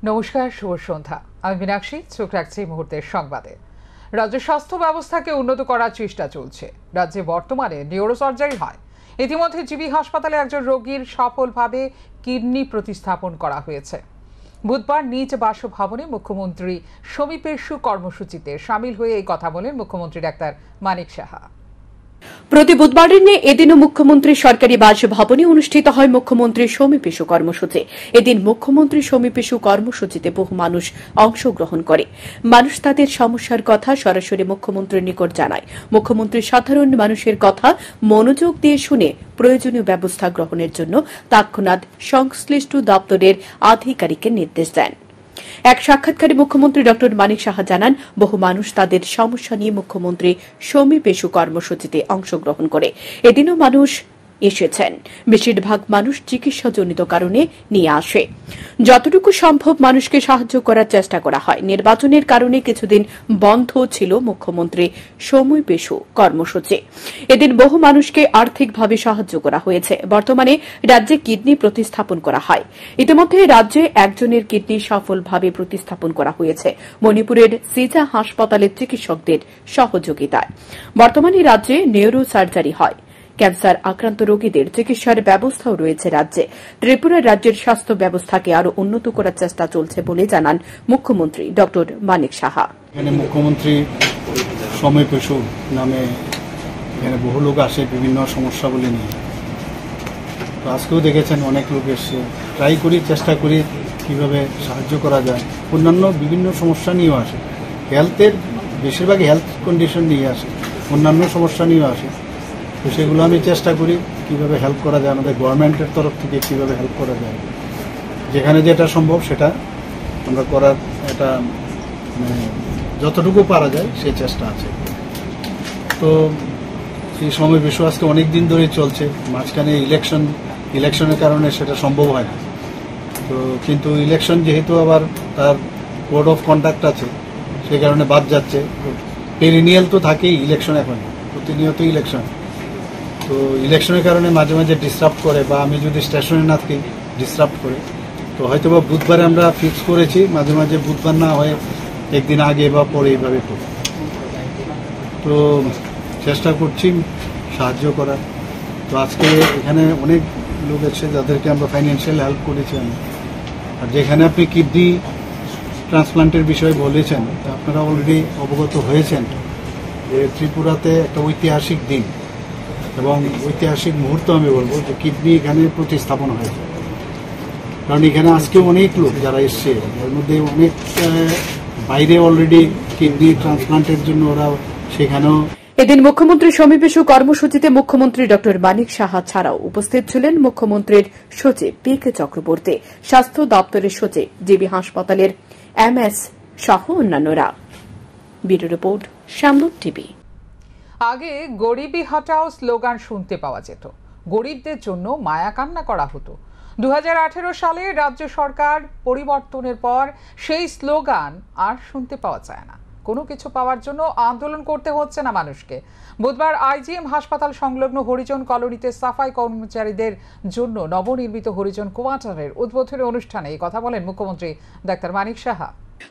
নমস্কার, শুভ সন্ধ্যা। আমি মীনাক্ষী, চোখ রাখছি মুহূর্তের সংবাদে। রাজ্যের স্বাস্থ্য ব্যবস্থাকে উন্নত করার চেষ্টা চলছে। রাজ্যে বর্তমানে নিউরোসার্জারি হয়। ইতিমধ্যে জিবি হাসপাতালে একজন রোগীর সফলভাবে কিডনি প্রতিস্থাপন করা হয়েছে। বুধবার নিজ বাসভবনে মুখ্যমন্ত্রী সমীপেশু কর্মসূচিতে সামিল হয়ে এই কথা বলেন মুখ্যমন্ত্রী ডাক্তার মানিক সাহা। প্রতি বুধবারের ন্যায় এদিনও মুখ্যমন্ত্রীর সরকারি বাসভবনে অনুষ্ঠিত হয় মুখ্যমন্ত্রী সমীপেশু কর্মসূচি। এদিন মুখ্যমন্ত্রী সমীপেশু কর্মসূচিতে বহু মানুষ অংশগ্রহণ করে। মানুষ তাদের সমস্যার কথা সরাসরি মুখ্যমন্ত্রীর নিকট জানায়। মুখ্যমন্ত্রী সাধারণ মানুষের কথা মনোযোগ দিয়ে শুনে প্রয়োজনীয় ব্যবস্থা গ্রহণের জন্য তৎক্ষণাৎ সংশ্লিষ্ট দপ্তরের আধিকারিককে নির্দেশ দেন। এক সাক্ষাৎকারে মুখ্যমন্ত্রী ড মানিক সাহা জানান, বহু মানুষ তাদের সমস্যা নিয়ে মুখ্যমন্ত্রী সমীপেশু কর্মসূচিতে অংশগ্রহণ করে। এদিনও মানুষ এসেছেন। বেশিরভাগ মানুষ চিকিৎসাজনিত কারণে নিয়ে আসে। যতটুকু সম্ভব মানুষকে সাহায্য করার চেষ্টা করা হয়। নির্বাচনের কারণে কিছুদিন বন্ধ ছিল মুখ্যমন্ত্রী সমীপেশু কর্মসূচি। এদিন বহু মানুষকে আর্থিকভাবে সাহায্য করা হয়েছে। বর্তমানে রাজ্যে কিডনি প্রতিস্থাপন করা হয়। ইতিমধ্যে রাজ্যে একজনের কিডনি সফলভাবে প্রতিস্থাপন করা হয়েছে মণিপুরের সিজা হাসপাতালের চিকিৎসকদের সহযোগিতায়। বর্তমানে রাজ্যে নিউরো সার্জারি হয়। ক্যান্সার আক্রান্ত রোগীদের চিকিৎসার ব্যবস্থাও রয়েছে রাজ্যে। ত্রিপুরার রাজ্যের স্বাস্থ্য ব্যবস্থাকে আরও উন্নত করার চেষ্টা চলছে বলে জানান মুখ্যমন্ত্রী ড মানিক সাহা। এখানে মুখ্যমন্ত্রী সমীপেশু নামে এখানে বহু লোক আসে বিভিন্ন সমস্যাগুলি নিয়ে। তো আজকেও দেখেছেন অনেক লোক এসে ট্রাই করি, চেষ্টা করি কীভাবে সাহায্য করা যায়। অন্যান্য বিভিন্ন সমস্যা নিয়েও আসে, হেলথের বেশিরভাগ হেলথ কন্ডিশন নিয়ে আসে, অন্যান্য সমস্যা নিয়েও আসে। তো সেগুলো আমি চেষ্টা করি কীভাবে হেল্প করা যায়, আমাদের গভর্নমেন্টের তরফ থেকে কীভাবে হেল্প করা যায়। যেখানে যেটা সম্ভব সেটা আমরা করার একটা যতটুকু পারা যায় সেই চেষ্টা আছে। তো সেই সমীপেশু আজকে অনেক দিন ধরেই চলছে। মাঝখানে ইলেকশনের কারণে সেটা সম্ভব হয় না। তো কিন্তু ইলেকশন যেহেতু আবার তার কোড অফ কন্ডাক্ট আছে, সে কারণে বাদ যাচ্ছে। পেরিনিয়াল তো থাকেই ইলেকশন, এখন প্রতিনিয়ত ইলেকশন। তো ইলেকশনের কারণে মাঝে মাঝে ডিস্টার্ব করে, বা আমি যদি স্টেশনে না থাকি ডিস্টার্ব করে। তো হয়তো বা বুধবারে আমরা ফিক্স করেছি, মাঝে মাঝে বুধবার না হয়ে একদিন আগে বা পরে এইভাবে করি। তো চেষ্টা করছি সাহায্য করার। তো আজকে এখানে অনেক লোক এসেছে যাদেরকে আমরা ফাইন্যান্সিয়াল হেল্প করেছি আমি। আর যেখানে আপনি কিডনি ট্রান্সপ্লান্টের বিষয়ে বলেছেন, আপনারা অলরেডি অবগত হয়েছেন যে ত্রিপুরাতে একটা ঐতিহাসিক দিন এবং ঐতিহাসিক মুহূর্ত আমি বলবো যে কিডনি এখানে প্রতিস্থাপন হয়েছে। কারণ এখানে আজকে অনেক লোক যারা এসছে, এর মধ্যে অনেক বাইরে অলরেডি কিডনি ট্রান্সপ্লান্টের জন্য ওরা সেখানেও। এদিন মুখ্যমন্ত্রী সমীপেশু কর্মসূচিতে মুখ্যমন্ত্রী ড মানিক সাহা ছাড়াও উপস্থিত ছিলেন মুখ্যমন্ত্রীর সচিব পি.কে চক্রবর্তী, স্বাস্থ্য দপ্তরের সচিব, জিবি হাসপাতালের MS সহ অন্যান্যরা। Bureau report, Shyamdoot TV. আগে গরিবি হটাও স্লোগান শুনতে পাওয়া যেত, গরিবদের জন্য মায়া কান্না করা হতো। 2018 সালে রাজ্য সরকার পরিবর্তনের পর সেই স্লোগান আর শুনতে পাওয়া যায় না। কোনো কিছু পাওয়ার জন্য আন্দোলন করতে হচ্ছে না মানুষকে। বুধবার IGM হাসপাতাল সংলগ্ন হরিজন কলোনিতে সাফাই কর্মচারীদের জন্য নবনির্মিত হরিজন কোয়ার্টারের উদ্বোধনী অনুষ্ঠানে এই কথা বলেন মুখ্যমন্ত্রী ডাক্তার মানিক সাহা।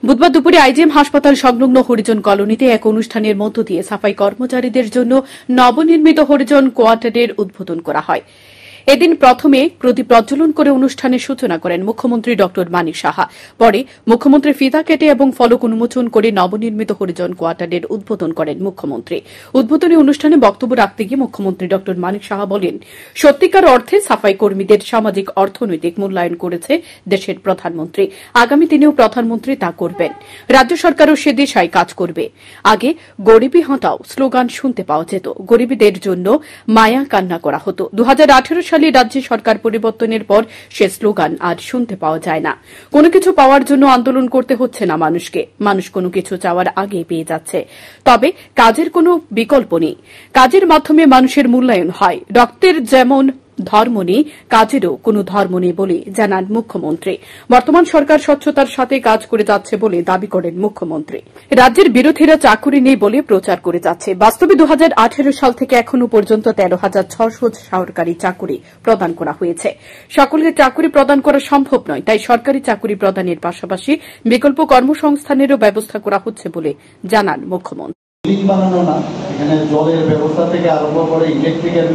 বুধবার দুপুরে IGM হাসপাতাল সংলগ্ন হরিজন কলোনিতে এক অনুষ্ঠানের মধ্য দিয়ে সাফাই কর্মচারীদের জন্য নবনির্মিত হরিজন কোয়ার্টারের উদ্বোধন করা হয়। এদিন প্রথমে প্রদীপ প্রজ্বলন করে অনুষ্ঠানের সূচনা করেন মুখ্যমন্ত্রী ড মানিক সাহা। পরে মুখ্যমন্ত্রী ফিতা কেটে এবং ফলক উন্মোচন করে নবনির্মিত হরিজন কোয়ার্টারের উদ্বোধন করেন মুখ্যমন্ত্রী। উদ্বোধনী অনুষ্ঠানে বক্তব্য রাখতে গিয়ে মুখ্যমন্ত্রী ড মানিক সাহা বলেন, সত্যিকার অর্থে সাফাই কর্মীদের সামাজিক অর্থনৈতিক মূল্যায়ন করেছে দেশের প্রধানমন্ত্রী। আগামী দিনেও প্রধানমন্ত্রী তা করবেন। রাজ্য সরকারও সে দিশায় কাজ করবে। আগে গরিবি হটাও স্লোগান শুনতে পাওয়া যেত, গরিবদের জন্য মায়া কান্না করা হতো। 2018 সালে রাজ্য সরকার পরিবর্তনের পর সে স্লোগান আর শুনতে পাওয়া যায় না। কোনো কিছু পাওয়ার জন্য আন্দোলন করতে হচ্ছে না মানুষকে। মানুষ কোনো কিছু চাওয়ার আগে পেয়ে যাচ্ছে। তবে কাজের কোনো বিকল্প নেই। কাজের মাধ্যমে মানুষের মূল্যায়ন হয়। রক্তের যেমন ধর্ম নেই, কাজেরও কোনো ধর্ম নেই বলে জানান মুখ্যমন্ত্রী। বর্তমান সরকার স্বচ্ছতার সাথে কাজ করে যাচ্ছে বলে দাবি করেন মুখ্যমন্ত্রী। রাজ্যের বিরোধীরা চাকুরি নেই বলে প্রচার করে যাচ্ছে। বাস্তবে 2018 সাল থেকে এখনো পর্যন্ত 13,600 সরকারি চাকুরি প্রদান করা হয়েছে। সকলকে চাকুরি প্রদান করা সম্ভব নয়, তাই সরকারি চাকুরি প্রদানের পাশাপাশি বিকল্প কর্মসংস্থানেরও ব্যবস্থা করা হচ্ছে বলে জানান মুখ্যমন্ত্রী। বানানো না, এখানে জলের ব্যবস্থা থেকে আরম্ভ করে ইলেকট্রিকের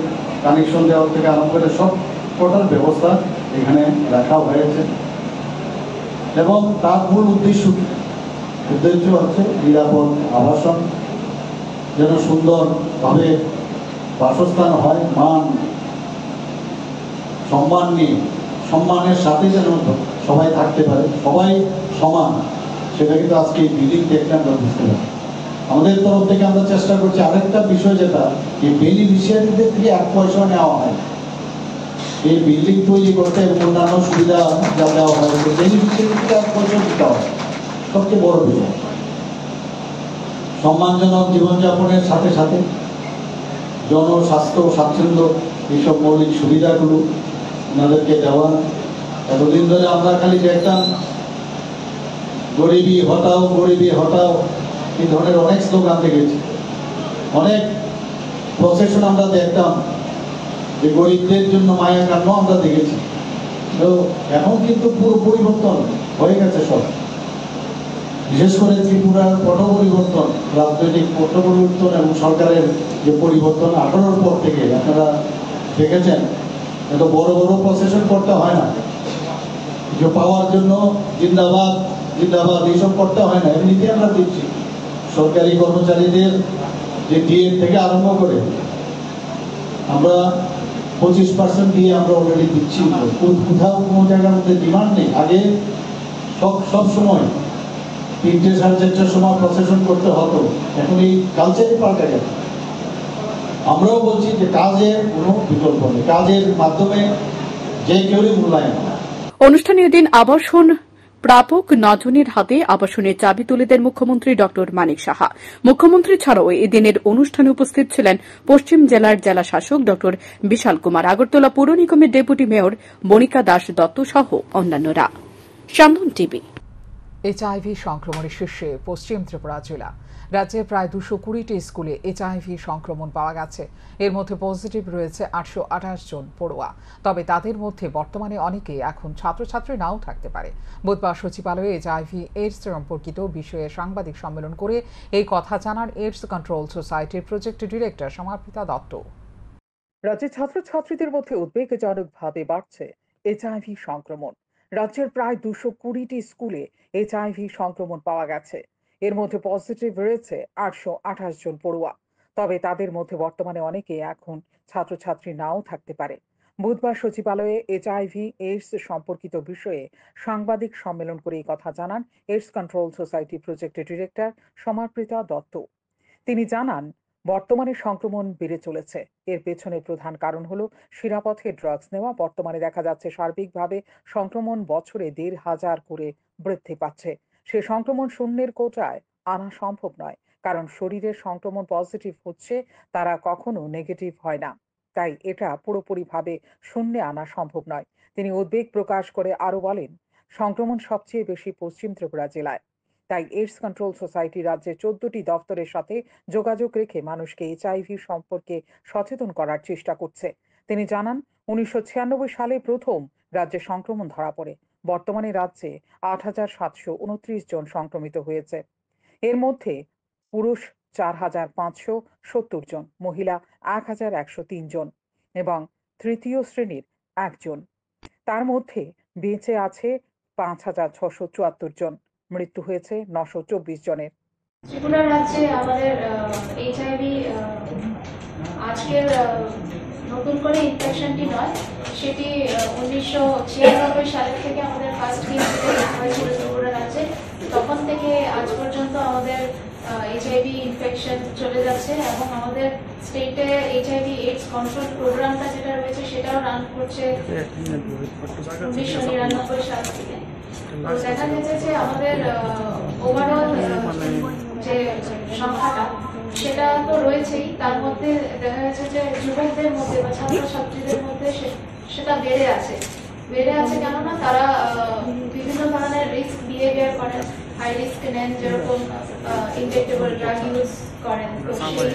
কানেকশন দেওয়া থেকে আরম্ভ করে সব টোটাল ব্যবস্থা এখানে রাখা হয়েছে এবং তার মূল উদ্দেশ্য হচ্ছে নিরাপদ আবাসন, যেন সুন্দরভাবে বাসস্থান হয়, সম্মান নিয়ে সম্মানের সাথে যেন সবাই থাকতে পারে, সবাই সমান, সেটা কিন্তু আজকে এই বিল্ডিং দেখলে আমরা বুঝতে পারি। আমাদের তরফ থেকে আমরা চেষ্টা করছি আরেকটা বিষয়, যেটা এই বেনিফিশিয়ারিদের থেকে 1 পয়সা নেওয়া হয় এই বিল্ডিং তৈরি করতে এবং অন্যান্য সুবিধা যা দেওয়া হয়, বেনিফিশিয়ারি থেকে 1 পয়সা দিতে হয়। সবচেয়ে বড় বিষয় সম্মানজনক জীবনযাপনের সাথে সাথে জনস্বাস্থ্য, স্বাচ্ছন্দ্য, এইসব মৌলিক সুবিধাগুলো ওনাদেরকে দেওয়া। এতদিন ধরে আমরা খালি দেখতাম গরিবী হটাও, গরিবী হটাও, এই ধরনের অনেক স্লোগান দেখেছি, অনেক প্রসেশন আমরা দেখতাম যে গরিবদের জন্য মায়া কান্না আমরা দেখেছি। তো এখন কিন্তু পুরো পরিবর্তন হয়ে গেছে সব, বিশেষ করে ত্রিপুরার পট পরিবর্তন, রাজনৈতিক পট পরিবর্তন এবং সরকারের যে পরিবর্তন 18-র পর থেকে আপনারা দেখেছেন। এত বড় বড় প্রসেশন করতে হয় না, যে পাওয়ার জন্য জিন্দাবাদ জিন্দাবাদ এইসব করতে হয় না, এমনিতে আমরা দিচ্ছি। সরকারি কর্মচারীদের যে ডিএ থেকে আরম্ভ করে আমরা 25% দিয়ে আমরা অলরেডি দিচ্ছি। কোথাও কোনো জায়গার মধ্যে ডিমান্ড নেই। আগে সব সময় 3টে সাড়ে 4টার সময় প্রসেশন করতে হতো, এখন এই কালচারই পাল্টে গেছে। আমরাও বলছি যে কাজের কোনো বিকল্প নেই, কাজের মাধ্যমে যে কেউই মূল্যায়ন। অনুষ্ঠানে এদিন আবাসন প্রাপক 9 জনের হাতে আবাসনের চাবি তুলে দেন মুখ্যমন্ত্রী ড মানিক সাহা। মুখ্যমন্ত্রী ছাড়াও এদিনের অনুষ্ঠানে উপস্থিত ছিলেন পশ্চিম জেলার জেলা শাসক ড বিশাল কুমার, আগরতলা পৌর নিগমের ডেপুটি মেয়র বণিকা দাস দত্ত সহ অন্যান্যরা। সান্দন টিভি। এইচআইভি সংক্রমণের শীর্ষে পশ্চিম ত্রিপুরা জেলা। রাজ্যে প্রায় 220টি স্কুলে এইচআইভি সংক্রমণ পাওয়া গেছে। এর মধ্যে পজিটিভ রয়েছে 828 জন পড়ুয়া। তবে তাদের মধ্যে বর্তমানে অনেকে এখন ছাত্রছাত্রী নাও থাকতে পারে। বুধবার সচিবালয়ে এইচআইভি এইডস সম্পর্কিত বিষয়ে সাংবাদিক সম্মেলন করে এই কথা জানান এইডস কন্ট্রোল সোসাইটির প্রজেক্ট ডিরেক্টর সমাপ্রিতা দত্ত। রাজ্যের ছাত্রছাত্রীদের মধ্যে উদ্বেগজনকভাবে বাড়ছে এইচআইভি সংক্রমণ। রাজ্যের প্রায় 220টি স্কুলে এইচআইভি সংক্রমণ পাওয়া গেছে। এর মধ্যে পজিটিভ রয়েছে 828 জন পড়ুয়া। তবে তাদের মধ্যে বর্তমানে অনেকে এখন ছাত্রছাত্রী নাও থাকতে পারে। বুধবার সচিবালয়ে এইচআইভি এইডস সম্পর্কিত বিষয়ে সাংবাদিক সম্মেলন করে এই কথা জানান AIDS control society project director Samaprita Dutta. তিনি জানান, বর্তমানে সংক্রমণ বেড়ে চলেছে। এর পেছনে প্রধান কারণ হলো শিরাপথে ড্রাগস নেওয়া। বর্তমানে দেখা যাচ্ছে সার্বিকভাবে সংক্রমণ বছরে 1,500 করে বৃদ্ধি পাচ্ছে। সে সংক্রমণ শূন্যের কোটায় আনা সম্ভব নয়, কারণ শরীরের সংক্রমণ পজিটিভ হচ্ছে, তারা কখনো নেগেটিভ হয় না। তাই এটা পুরোপুরিভাবে শূন্যে আনা সম্ভব নয়। তিনি উদ্বেগ প্রকাশ করে আরো বলেন, সংক্রমণ সবচেয়ে বেশি পশ্চিম ত্রিপুরা জেলায়। তাই এইডস কন্ট্রোল সোসাইটি রাজ্যের 14টি দপ্তরের সাথে যোগাযোগ রেখে মানুষকে এইচআইভি সম্পর্কে সচেতন করার চেষ্টা করছে। তিনি জানান, 1996 সালে প্রথম রাজ্যে সংক্রমণ ধরা পড়ে। বর্তমানে রাজ্যে 8,729 জন সংক্রমিত হয়েছে। এর মধ্যে পুরুষ 4,570 জন, মহিলা 1,103 জন এবং তৃতীয় শ্রেণীর 1 জন। তার মধ্যে বেঁচে আছে 5,674 জন। মৃত্যু হয়েছে 924 জনের। ত্রিপুরা রাজ্যে আমাদের এইচআইভি আজকের নতুন করে ইনফেকশনটি নয়, সেটি 1996 সালের থেকে আমাদের ফার্স্ট কেস হয়েছিল ত্রিপুরা রাজ্যে। তখন থেকে আজ পর্যন্ত আমাদের এইচআইভি ইনফেকশন চলে যাচ্ছে এবং আমাদের স্টেটে এইচআইভি এইডস কন্ট্রোল প্রোগ্রামটা যেটা রয়েছে সেটাও রান করছে 1999 সাল থেকে। দেখা গেছে যে আমাদের ওভারঅল যে সংখ্যাটা সেটা তো রয়েছেই, তার মধ্যে দেখা যাচ্ছে যে যুবকদের মধ্যে বা ছাত্রছাত্রীদের মধ্যে সেটা বেড়ে আছে কেননা তারা বিভিন্ন ধরনের রিস্ক বিহেভিয়ার করেন, হাই রিস্ক নেন, যেরকম ইনজেক্টেবল ড্রাগ ইউজ করেন। তো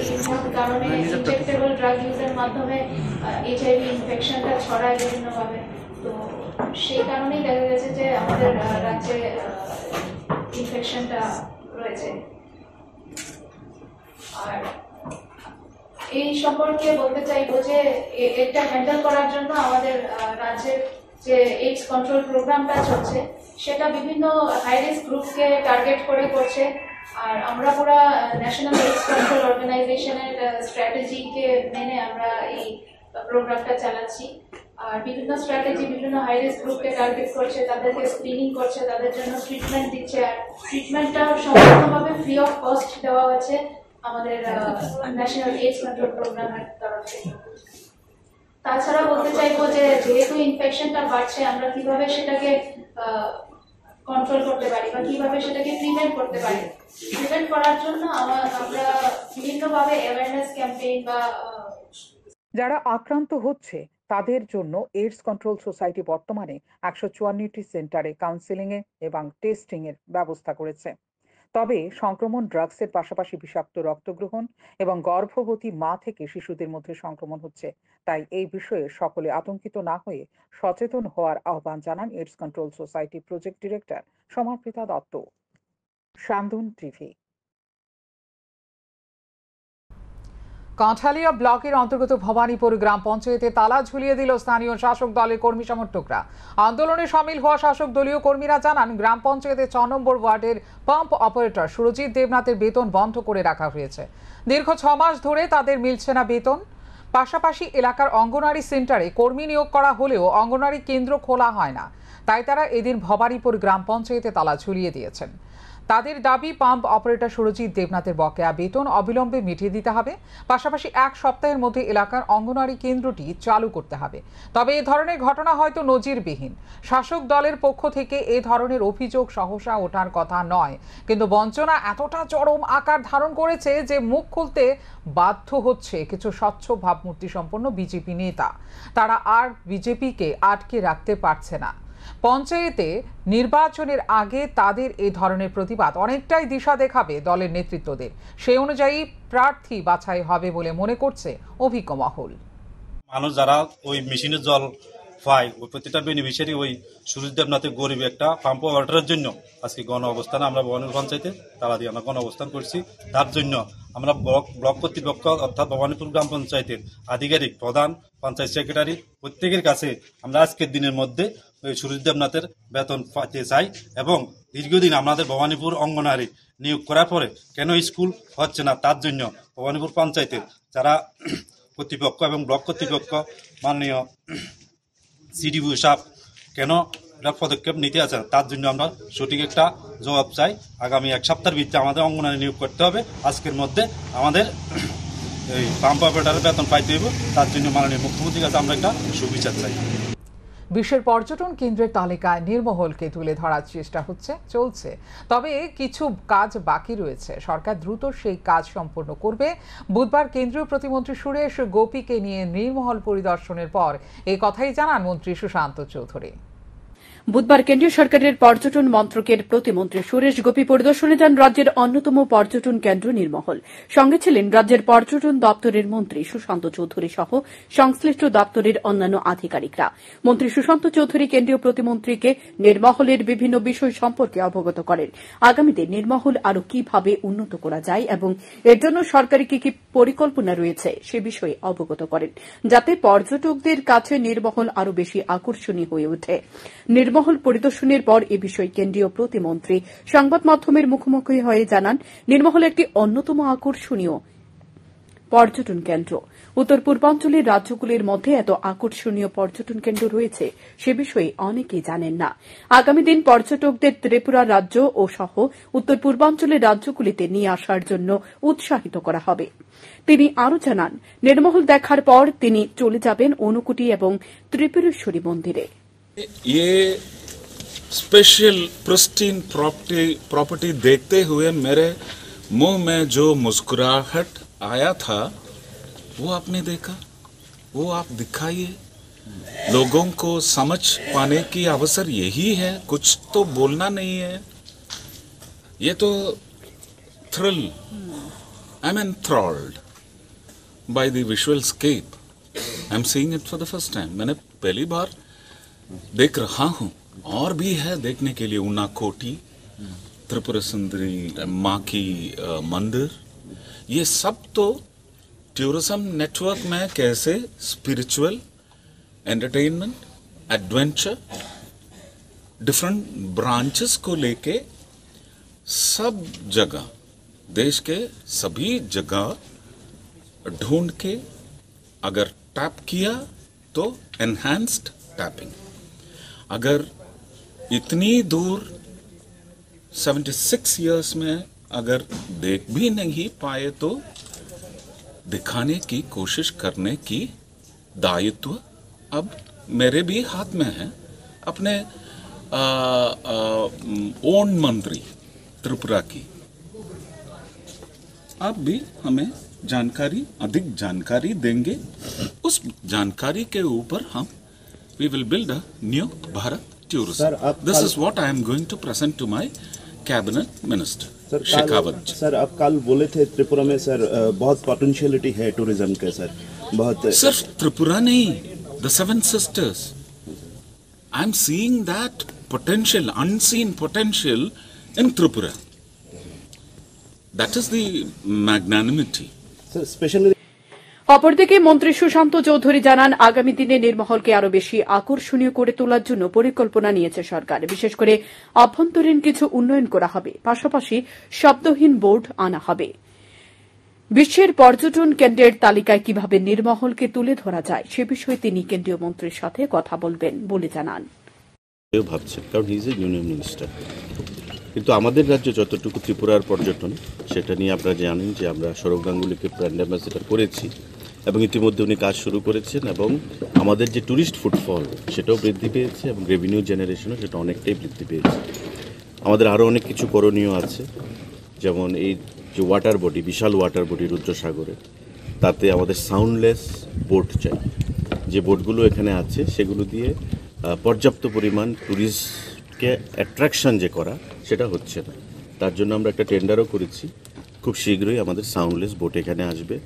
সেই কারণে ইনজেক্টেবল ড্রাগ ইউজের মাধ্যমে এইচআইভি ইনফেকশনটা ছড়ায় বিভিন্নভাবে। তো সেই কারণেই দেখা গেছে যে আমাদের রাজ্যে ইনফেকশনটা রয়েছে। আর এই সম্পর্কে বলতে চাইবো যে এটা হ্যান্ডেল করার জন্য আমাদের রাজ্যের যে এইডস কন্ট্রোল প্রোগ্রামটা চলছে সেটা বিভিন্ন হাই রিস্ক গ্রুপকে টার্গেট করে করছে। আর আমরা পুরো ন্যাশনাল এইডস কন্ট্রোল অর্গানাইজেশনের স্ট্র্যাটেজিকে মেনে আমরা এই প্রোগ্রামটা চালাচ্ছি। আর বিভিন্ন স্ট্র্যাটেজি বিভিন্ন হাই রিস্ক গ্রুপকে টার্গেট করছে, তাদেরকে স্ক্রিনিং করছে, তাদের জন্য ট্রিটমেন্ট দিচ্ছে। আর ট্রিটমেন্টটা সম্পূর্ণভাবে ফ্রি অফ কস্ট দেওয়া হচ্ছে আমাদের ন্যাশনাল এইডস কন্ট্রোল প্রোগ্রামের তরফ থেকে। তাছাড়া বলতে চাইবো যে যেহেতু ইনফেকশনটা বাড়ছে, আমরা কিভাবে সেটাকে কন্ট্রোল করতে পারি বা কিভাবে সেটাকে প্রিভেন্ট করতে পারি। প্রিভেন্ট করার জন্য আমরা বিভিন্নভাবে অ্যাওয়ারনেস ক্যাম্পেইন বা যারা আক্রান্ত হচ্ছে তাদের জন্য এইডস কন্ট্রোল সোসাইটি বর্তমানে 154টি সেন্টারে কাউন্সেলিং এ এবং টেস্টিং এর ব্যবস্থা করেছে। তবে সংক্রমণ ড্রাগসের পাশাপাশি বিষাক্ত রক্তগ্রহণ এবং গর্ভবতী মা থেকে শিশুদের মধ্যে সংক্রমণ হচ্ছে। তাই এই বিষয়ে সকলে আতঙ্কিত না হয়ে সচেতন হওয়ার আহ্বান জানান AIDS control society project director Samaprita Dutta. Shantan TV. Kanthalia ব্লকের অন্তর্গত ভবানীপুর গ্রাম পঞ্চায়েতে তালা ঝুলিয়ে দিল স্থানীয় শাসক দলের কর্মী সমর্থকরা। আন্দোলনে সামিল হওয়া শাসক দলীয় কর্মীরা জানান, গ্রাম পঞ্চায়েতের 6 নম্বর ওয়ার্ডের পাম্প অপারেটর সুরজিৎ দেবনাথের বেতন বন্ধ করে রাখা হয়েছে। দীর্ঘ 6 মাস ধরে তাদের মিলছে না বেতন। পাশাপাশি এলাকার অঙ্গনওয়াড়ি সেন্টারে কর্মী নিয়োগ করা হলেও অঙ্গনওয়াড়ি কেন্দ্র খোলা হয় না। তাই তারা এদিন ভবানীপুর গ্রাম পঞ্চায়েতে তালা ঝুলিয়ে দিয়েছেন। তাদের দাবি, পাম্প অপারেটর সুরজিৎ দেবনাথের বকেয়া বেতন অবিলম্বে মিটিয়ে দিতে হবে। পাশাপাশি 1 সপ্তাহের মধ্যে এলাকার অঙ্গনওয়াড়ি কেন্দ্রটি চালু করতে হবে। তবে এ ধরনের ঘটনা হয়তো নজিরবিহীন। শাসক দলের পক্ষ থেকে এ ধরনের অভিযোগ সহসা ওঠার কথা নয়, কিন্তু বঞ্চনা এতটা চরম আকার ধারণ করেছে যে মুখ খুলতে বাধ্য হচ্ছে কিছু স্বচ্ছ ভাবমূর্তি সম্পন্ন বিজেপি নেতা। তারা আর বিজেপিকে আটকে রাখতে পারছে না। পঞ্চায়েতে নির্বাচনের আগে তাদের এই ধরনের প্রতিবাদ অনেকটাই দিশা দেখাবে দলের নেতৃত্বদের। সেই অনুযায়ী প্রার্থী বাছাই হবে বলে মনে করছে অভিজ্ঞ মহল। মানুষ যারা ওই মেশিনের জল পায়, ওই প্রতিটা বেনিফিশিয়ারি ওই সুরজিৎ দেবনাথের গরিব একটা পাম্প অপারেটরের জন্য আজকে গণ অবস্থানে আমরা ভবানীপুর পঞ্চায়েতে তারা দিয়ে আমরা গণ অবস্থান করছি। তার জন্য আমরা ব্লক কর্তৃপক্ষ অর্থাৎ ভবানীপুর গ্রাম পঞ্চায়েতের আধিকারিক, প্রধান, পঞ্চায়েত সেক্রেটারি প্রত্যেকের কাছে আমরা আজকের দিনের মধ্যে ওই সুরজিৎ দেবনাথের বেতন পাইতে চাই। এবং দীর্ঘদিন আমাদের ভবানীপুর অঙ্গনওয়াড়ি নিয়োগ করার পরে কেন স্কুল হচ্ছে না, তার জন্য ভবানীপুর পঞ্চায়েতের যারা কর্তৃপক্ষ এবং ব্লক কর্তৃপক্ষ মাননীয় সিডিও সাহেব কেন পদক্ষেপ নিতে আছে, তার জন্য আমরা সঠিক একটা জবাব চাই। আগামী 1 সপ্তাহের ভিত্তিতে আমাদের অঙ্গনওয়াড়ি নিয়োগ করতে হবে। আজকের মধ্যে আমাদের এই পাম্প অপারেটরের বেতন পাইতে হবে। তার জন্য মাননীয় মুখ্যমন্ত্রীর কাছে আমরা একটা সুবিচার চাই। বিশ্বের পর্যটন কেন্দ্রের তালিকায় নীরমহলকে তুলে ধরার চেষ্টা চলছে। তবে কিছু কাজ বাকি রয়েছে। সরকার দ্রুত সেই কাজ সম্পন্ন করবে। বুধবার কেন্দ্রীয় প্রতিমন্ত্রী সুরেশ গোপীকে নিয়ে নীরমহল পরিদর্শনের পর এই কথাই জানান মন্ত্রী সুশান্ত চৌধুরী। বুধবার কেন্দ্রীয় সরকারের পর্যটন মন্ত্রকের প্রতিমন্ত্রী সুরেশ গোপী পরিদর্শনে যান রাজ্যের অন্যতম পর্যটন কেন্দ্র নীরমহল। সঙ্গে ছিলেন রাজ্যের পর্যটন দপ্তরের মন্ত্রী সুশান্ত চৌধুরী সহ সংশ্লিষ্ট দপ্তরের অন্যান্য আধিকারিকরা। মন্ত্রী সুশান্ত চৌধুরী কেন্দ্রীয় প্রতিমন্ত্রীকে নীরমহলের বিভিন্ন বিষয় সম্পর্কে অবগত করেন। আগামীতে নীরমহল আরও কিভাবে উন্নত করা যায় এবং এর জন্য সরকারি কি কি পরিকল্পনা রয়েছে সে বিষয়ে অবগত করেন, যাতে পর্যটকদের কাছে নীরমহল আরও বেশি আকর্ষণীয় হয়ে ওঠে। নীরমহল পরিদর্শনের পর এ বিষয়ে কেন্দ্রীয় প্রতিমন্ত্রী সংবাদ মাধ্যমের মুখোমুখি হয়ে জানান, নীরমহল একটি অন্যতম আকর্ষণীয় পর্যটন কেন্দ্র। উত্তর পূর্বাঞ্চলের রাজ্যগুলির মধ্যে এত আকর্ষণীয় পর্যটন কেন্দ্র রয়েছে সে বিষয়ে অনেকেই জানেন না। আগামী দিন পর্যটকদের ত্রিপুরা রাজ্য ও সহ উত্তর পূর্বাঞ্চলের রাজ্যগুলিতে নিয়ে আসার জন্য উৎসাহিত করা হবে। তিনি আরও জানান, নীরমহল দেখার পর তিনি চলে যাবেন অনুকুটি এবং ত্রিপুরেশ্বরী মন্দিরে। ये स्पेशल प्रिस्टीन प्रॉपर्टी देखते हुए मेरे मुंह में जो मुस्कुराहट आया था वो आपने देखा, वो आप दिखाइए। लोगों को समझ पाने की अवसर यही है, कुछ तो बोलना नहीं है। ये तो thrill, I am enthralled by the visual scape. I am seeing it for the first time. मैंने पहली बार देख रहा हूँ, और भी है देखने के लिए। उनाकोटी, त्रिपुरा सुंदरी माँ की मंदिर, ये सब तो टूरिज्म नेटवर्क में कैसे spiritual, entertainment, adventure, different branches को लेके सब जगह, देश के सभी जगह ढूंढ के अगर टैप किया तो एनहांस्ड टैपिंग। अगर इतनी दूर 76 इयर्स में अगर देख भी नहीं पाए तो दिखाने की कोशिश करने की दायित्व अब मेरे भी हाथ में है। अपने ओन मंत्री त्रिपुरा की आप भी हमें जानकारी, अधिक जानकारी देंगे। उस जानकारी के ऊपर हम we will build a new Bharat tourism. This is what I am going to present to my cabinet minister, Shekhawat. Sir आप कल बोले थे त्रिपुरा में सर बहुत पोटेंशियलिटी है टूरिज्म के सर, बहुत। सिर्फ त्रिपुरा नहीं, the seven sisters. I am seeing that potential, unseen potential in Tripura. That is the magnanimity. Sir specially অপরদিকে মন্ত্রী সুশান্ত চৌধুরী জানান, আগামী দিনে নির্মহলকে আরো বেশি আকর্ষণীয় করে তোলার জন্য পরিকল্পনা নিয়েছে সরকার। বিশেষ করে অভ্যন্তরীণ কিছু উন্নয়ন করা হবে, পাশাপাশি শব্দহীন বোর্ড আনা হবে। বিশ্বের পর্যটন কেন্দ্রের তালিকায় কিভাবে নির্মহলকে তুলে ধরা যায় সে বিষয়ে তিনি কেন্দ্রীয় মন্ত্রীর সাথে কথা বলবেন বলে জানান। ভাবছেন, কারণ he is a union minister. কিন্তু আমাদের রাজ্যে যতটুকু ত্রিপুরার পর্যটন, সেটা নিয়ে আপনারা জানেন যে আমরা সৌরভ গাঙ্গুলিকে ব্র্যান্ড অ্যাম্বাসেডর করেছি এবং ইতিমধ্যে উনি কাজ শুরু করেছেন এবং আমাদের যে ট্যুরিস্ট ফুটফল সেটাও বৃদ্ধি পেয়েছে এবং রেভিনিউ জেনারেশনও সেটা অনেকটাই বৃদ্ধি পেয়েছে। আমাদের আরও অনেক কিছু করণীয় আছে, যেমন এই যে ওয়াটার বডি, বিশাল ওয়াটার বডি রুদ্রসাগরে, তাতে আমাদের সাউন্ডলেস বোট চাই। যে বোটগুলো এখানে আছে সেগুলো দিয়ে পর্যাপ্ত পরিমাণ ট্যুরিস্টকে অ্যাট্রাকশন যে করা সেটা হচ্ছে না। তার জন্য আমরা একটা টেন্ডারও করেছি, খুব শীঘ্রই আমাদের সাউন্ডলেস বোট এখানে আসবে।